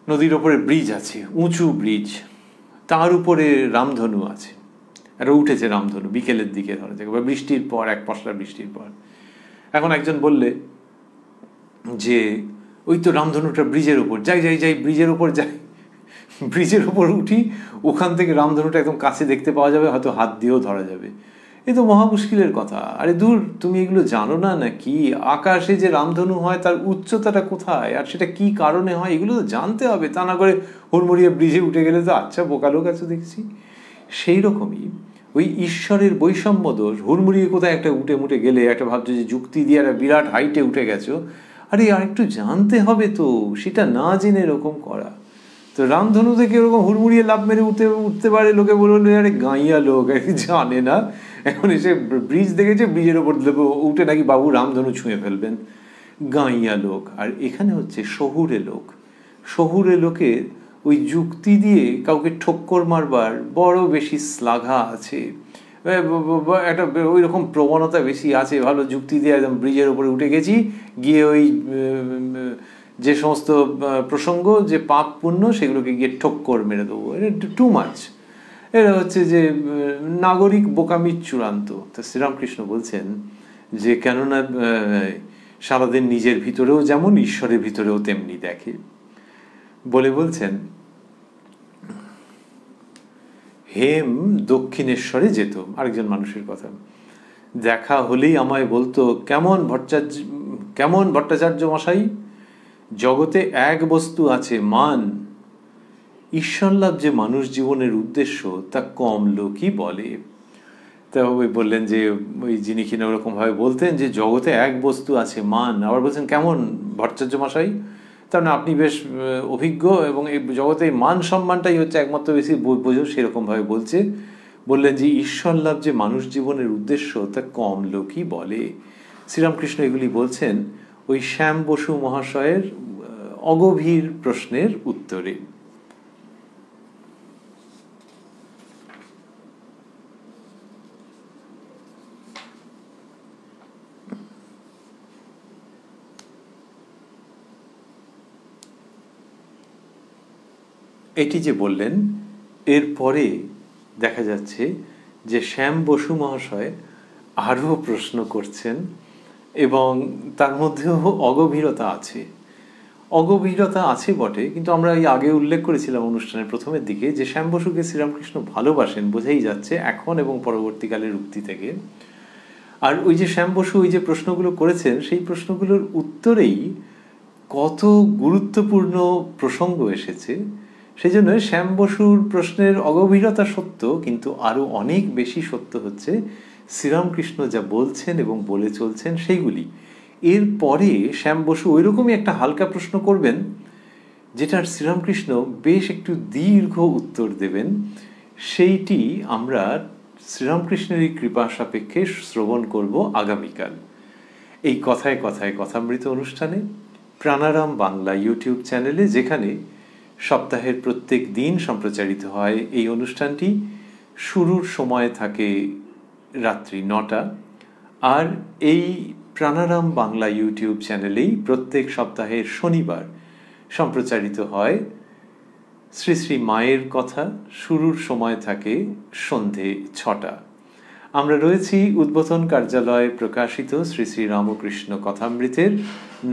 নদীর ওপরে ব্রিজ আছে, উঁচু ব্রিজ, তার উপরে রামধনু আছে, আর উঠেছে রামধনু বিকেলের দিকে ধরা যাক, বা বৃষ্টির পর, এক পশলা বৃষ্টির পর। এখন একজন বললে যে ওই তো রামধনুটা ব্রিজের উপর, যাই ব্রিজের উপর যাই, ব্রিজের উপর উঠি, ওখান থেকে রামধনুটা একদম কাছে দেখতে পাওয়া যাবে, হয়তো হাত দিয়েও ধরা যাবে। এ তো মহা মুশকিলের কথা। আরে দূর, তুমি এগুলো জানো না নাকি? আকাশে যে রামধনু হয় তার উচ্চতাটা কোথায় আর সেটা কি কারণে হয়, এগুলো তো জানতে হবে। তা না করে হুড়মুড়িয়ে ব্রিজে উঠে গেলে তো আচ্ছা বোকা লোক আছে দেখছি। সেই রকমই ওই ঈশ্বরের বৈষম্য দোষ, হুড়মুড়িয়ে কোথায় একটা উঠে গেলে একটা ভাবছো যে যুক্তি দিয়ে একটা বিরাট হাইটে উঠে গেছো, আরে আরেকটু জানতে হবে তো, সেটা না জেনে এরকম করা। তো রামধনু থেকে এরকম হুড়মুড়িয়ে লাভ মেরে উঠতে পারে, লোকে বললো আরে গাঁইয়া লোক, আর জানে না। এখন এসে ব্রিজ দেখেছে, ব্রিজের ওপর উঠে নাকি বাবু রামধনু ছুঁয়ে ফেলবেন, গাঁইয়া লোক। আর এখানে হচ্ছে শহুরে লোকের ওই যুক্তি দিয়ে কাউকে ঠক্কর মারবার বড় বেশি শ্লাঘা আছে, একটা ওই রকম প্রবণতা বেশি আছে। ভালো যুক্তি দিয়ে একদম ব্রিজের উপরে উঠে গেছি, গিয়ে ওই যে সমস্ত প্রসঙ্গ যে পাপ পুণ্য সেগুলোকে গিয়ে ঠক্কর মেরে দেবো, এটা টু মাচ। এটা হচ্ছে যে নাগরিক বোকামির চূড়ান্ত। তো শ্রীরামকৃষ্ণ বলছেন যে কেননা সারাদিন নিজের ভিতরেও যেমন ঈশ্বরের ভিতরেও তেমনি দেখে, বলে বলছেন হেম দক্ষিণেশ্বরে যেত। আরেকজন মানুষের কথা, দেখা হলেই আমায় বলতো, কেমন ভট্টাচার্য মশাই, জগতে এক বস্তু আছে, মান। ঈশ্বরলাভ যে মানুষ জীবনের উদ্দেশ্য, তা কম লোকই বলে। তা ওই বললেন যে ওই যিনি কিনা ওরকমভাবে বলতেন যে জগতে এক বস্তু আছে, মান। আবার বলছেন কেমন ভট্টাচার্য মশাই, তার মানে আপনি বেশ অভিজ্ঞ এবং এই জগতে মান সম্মানটাই হচ্ছে একমাত্র বেশি বোঝো, সেরকমভাবে বলছে। বললেন যে ঈশ্বরলাভ যে মানুষ জীবনের উদ্দেশ্য, তা কম লোকই বলে। শ্রীরামকৃষ্ণ এগুলি বলছেন ওই শ্যাম বসু মহাশয়ের অগভীর প্রশ্নের উত্তরে। এটি যে বললেন, এরপরে দেখা যাচ্ছে যে শ্যাম বসু মহাশয় আরও প্রশ্ন করছেন এবং তার মধ্যেও অগভীরতা আছে। অগভীরতা আছে বটে, কিন্তু আমরা এই আগে উল্লেখ করেছিলাম অনুষ্ঠানের প্রথমের দিকে যে শ্যাম বসুকে শ্রীরামকৃষ্ণ ভালোবাসেন, বোঝাই যাচ্ছে এখন এবং পরবর্তীকালের উক্তি থেকে। আর ওই যে শ্যাম বসু ওই যে প্রশ্নগুলো করেছেন, সেই প্রশ্নগুলোর উত্তরেই কত গুরুত্বপূর্ণ প্রসঙ্গ এসেছে। সেই জন্য শ্যাম বসুর প্রশ্নের অগভীরতা সত্য, কিন্তু আরও অনেক বেশি সত্য হচ্ছে শ্রীরামকৃষ্ণ যা বলছেন এবং বলে চলছেন সেইগুলি। এরপরে শ্যাম বসু ওই রকমই একটা হালকা প্রশ্ন করবেন, যেটার শ্রীরামকৃষ্ণ বেশ একটু দীর্ঘ উত্তর দেবেন। সেইটি আমরা শ্রীরামকৃষ্ণেরই কৃপা সাপেক্ষে শ্রবণ করব আগামীকাল এই কথায় কথায় কথামৃত অনুষ্ঠানে, প্রাণারাম বাংলা ইউটিউব চ্যানেলে, যেখানে সপ্তাহের প্রত্যেক দিন সম্প্রচারিত হয় এই অনুষ্ঠানটি। শুরুর সময় থাকে রাত্রি 9টা, আর এই প্রাণারাম বাংলা ইউটিউব চ্যানেলেই প্রত্যেক সপ্তাহের শনিবার সম্প্রচারিত হয় শ্রী শ্রী মায়ের কথা। শুরুর সময় থাকে সন্ধে 6টা। আমরা রয়েছি উদ্বোধন কার্যালয়ে প্রকাশিত শ্রী শ্রী রামকৃষ্ণ কথামৃতের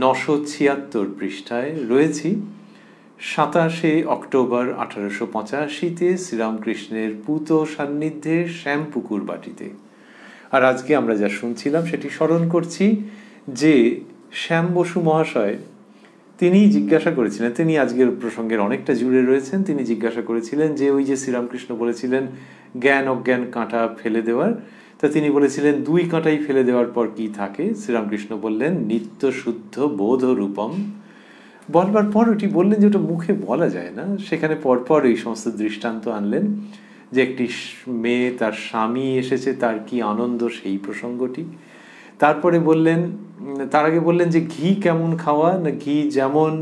976 পৃষ্ঠায়, রয়েছি 27 অক্টোবর 1885-তে শ্রীরামকৃষ্ণের পূত সান্নিধ্যে শ্যামপুকুর বাটিতে। আর আজকে আমরা যা শুনছিলাম সেটি স্মরণ করছি যে শ্যাম বসু মহাশয় তিনি জিজ্ঞাসা করেছিলেন, তিনি আজকের প্রসঙ্গের অনেকটা জুড়ে রয়েছেন, তিনি জিজ্ঞাসা করেছিলেন যে ওই যে শ্রীরামকৃষ্ণ বলেছিলেন জ্ঞান অজ্ঞান কাঁটা ফেলে দেওয়ার, তা তিনি বলেছিলেন 2 কাঁটাই ফেলে দেওয়ার পর কি থাকে। শ্রীরামকৃষ্ণ বললেন নিত্য শুদ্ধ বোধ রূপম। বলবার পর ওটি বললেন যে ওটা মুখে বলা যায় না। সেখানে পরপর এই সমস্ত দৃষ্টান্ত আনলেন যে একটি মেয়ে, তার স্বামী এসেছে, তার কি আনন্দ, সেই প্রসঙ্গটি। তারপরে বললেন, তার আগে বললেন যে ঘি কেমন খাওয়া, না ঘি যেমন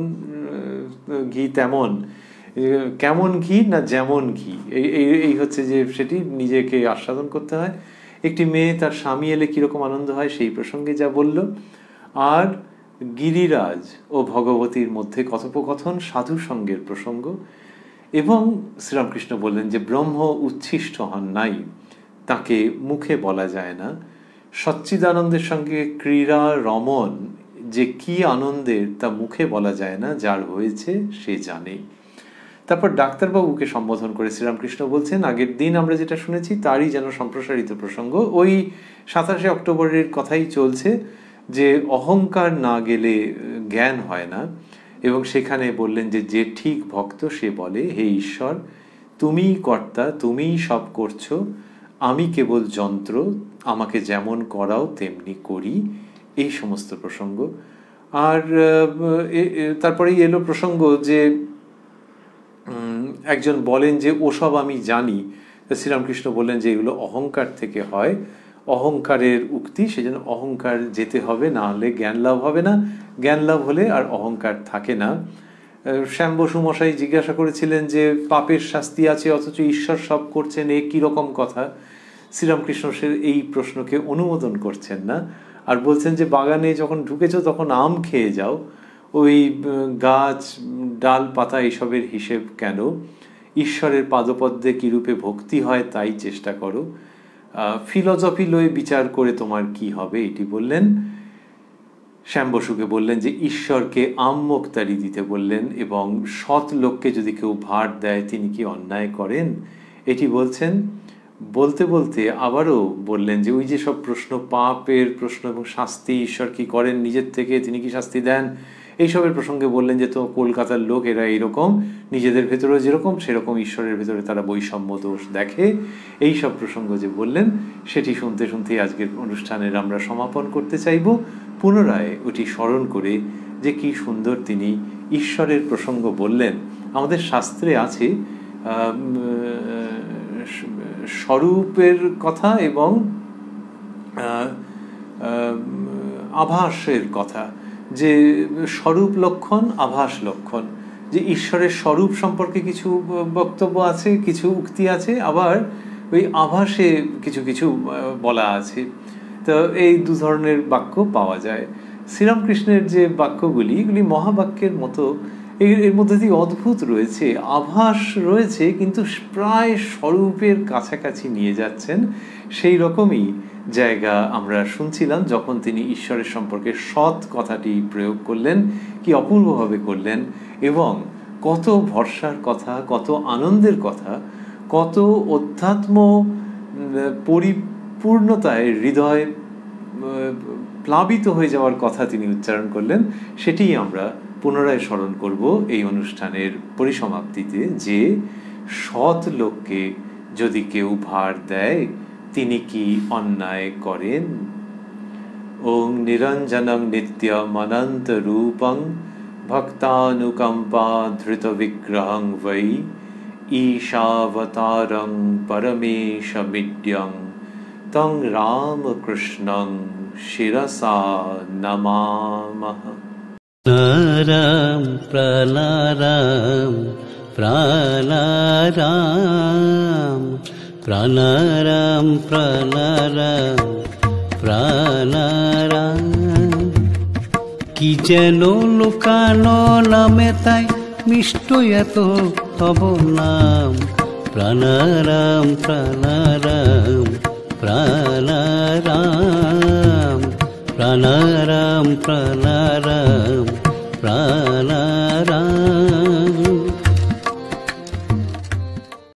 ঘি তেমন, কেমন ঘি না যেমন ঘি, এই হচ্ছে যে সেটি নিজেকে আস্বাদন করতে হয়। একটি মেয়ে তার স্বামী এলে কিরকম আনন্দ হয় সেই প্রসঙ্গে যা বলল। আর গিরিরাজ ও ভগবতীর মধ্যে কথোপকথন, সাধু সঙ্গের প্রসঙ্গ। এবং শ্রীরামকৃষ্ণ বললেন যে ব্রহ্ম উচ্ছিষ্ট হন নাই, তাকে মুখে বলা যায় না। সচ্চিদানন্দের সঙ্গে ক্রীড়া রমণ যে কি আনন্দের, তা মুখে বলা যায় না, যার হয়েছে সে জানে। তারপর ডাক্তারবাবুকে সম্বোধন করে শ্রীরামকৃষ্ণ বলছেন আগের দিন আমরা যেটা শুনেছি তারই যেন সম্প্রসারিত প্রসঙ্গ। ওই 27 অক্টোবরের কথাই চলছে যে অহংকার না গেলে জ্ঞান হয় না। এবং সেখানে বললেন যে যে ঠিক ভক্ত সে বলে, হে ঈশ্বর, তুমিই কর্তা, তুমিই সব করছো, আমি কেবল যন্ত্র, আমাকে যেমন করাও তেমনি করি, এই সমস্ত প্রসঙ্গ। আর তারপরেই এলো প্রসঙ্গ যে একজন বলেন যে ওসব আমি জানি। শ্রীরামকৃষ্ণ বললেন যে এগুলো অহংকার থেকে হয়, অহংকারের উক্তি, সেজন্য অহংকার যেতে হবে, না হলে জ্ঞান লাভ হবে না, জ্ঞান লাভ হলে আর অহংকার থাকে না। শ্যাম বসু মশাই জিজ্ঞাসা করেছিলেন যে পাপের শাস্তি আছে অথচ ঈশ্বর সব করছেন, এ কীরকম কথা। শ্রীরামকৃষ্ণ এই প্রশ্নকে অনুমোদন করছেন না, আর বলছেন যে বাগানে যখন ঢুকেছ তখন আম খেয়ে যাও, ওই গাছ ডাল পাতা এইসবের হিসেব কেন, ঈশ্বরের পাদপদ্মে কীরূপে ভক্তি হয় তাই চেষ্টা করো, ফিলসফি লয়ে বিচার করে তোমার কি হবে, এটি বললেন। শ্যাম বসুকে বললেন যে ঈশ্বরকে আমমোক্তারি দিতে বললেন, এবং সৎ লোককে যদি কেউ ভার দেয় তিনি কি অন্যায় করেন, এটি বলছেন। বলতে বলতে আবারও বললেন যে ওই যে সব প্রশ্ন, পাপের প্রশ্ন এবং শাস্তি, ঈশ্বর কি করেন নিজের থেকে, তিনি কি শাস্তি দেন, এইসবের প্রসঙ্গে বললেন যে তো কলকাতার লোক এরা এরকম, নিজেদের ভেতরেও যেরকম সেরকম ঈশ্বরের ভেতরে তারা বৈষম্য দোষ দেখে। এই সব প্রসঙ্গ যে বললেন সেটি শুনতে শুনতেই আজকের অনুষ্ঠানের আমরা সমাপন করতে চাইব, পুনরায় ওটি স্মরণ করে যে কি সুন্দর তিনি ঈশ্বরের প্রসঙ্গ বললেন। আমাদের শাস্ত্রে আছে স্বরূপের কথা এবং আভাসের কথা, যে স্বরূপ লক্ষণ, আভাস লক্ষণ, যে ঈশ্বরের স্বরূপ সম্পর্কে কিছু বক্তব্য আছে, কিছু উক্তি আছে, আবার ওই আভাসে কিছু কিছু বলা আছে। তো এই দু ধরনের বাক্য পাওয়া যায়। শ্রীরামকৃষ্ণের যে বাক্যগুলি, এগুলি মহাবাক্যের মতো, এর মধ্যে দিয়ে অদ্ভুত রয়েছে, আভাস রয়েছে, কিন্তু প্রায় স্বরূপের কাছাকাছি নিয়ে যাচ্ছেন। সেই রকমই জায়গা আমরা শুনছিলাম যখন তিনি ঈশ্বরের সম্পর্কে সৎ কথাটি প্রয়োগ করলেন, কি অপূর্বভাবে করলেন, এবং কত ভরসার কথা, কত আনন্দের কথা, কত অধ্যাত্ম পরিপূর্ণতায় হৃদয় প্লাবিত হয়ে যাওয়ার কথা তিনি উচ্চারণ করলেন। সেটি আমরা পুনরায় স্মরণ করব এই অনুষ্ঠানের পরিসমাপ্তিতে, যে সৎ লোককে যদি কেউ ভার দেয় তিনি কি অন্যায় করেন? ওং নিরঞ্জনং নিত্যম অনন্ত রূপং ভক্তানুকম্পা ধৃত বিগ্রহং বৈ ঈশাবতারং পরমেশমিড্যং তং রামকৃষ্ণং শিরসা নমামঃ। প্রাণারাম প্রাণারাম প্রাণারাম প্রাণারাম প্রাণারাম প্রাণারাম। কি যেন লোকানো নামে তাই মিষ্ট এত তব নাম। প্রাণারাম প্রাণারাম প্রাণারাম প্রাণারাম প্রাণারাম প্রাণারাম।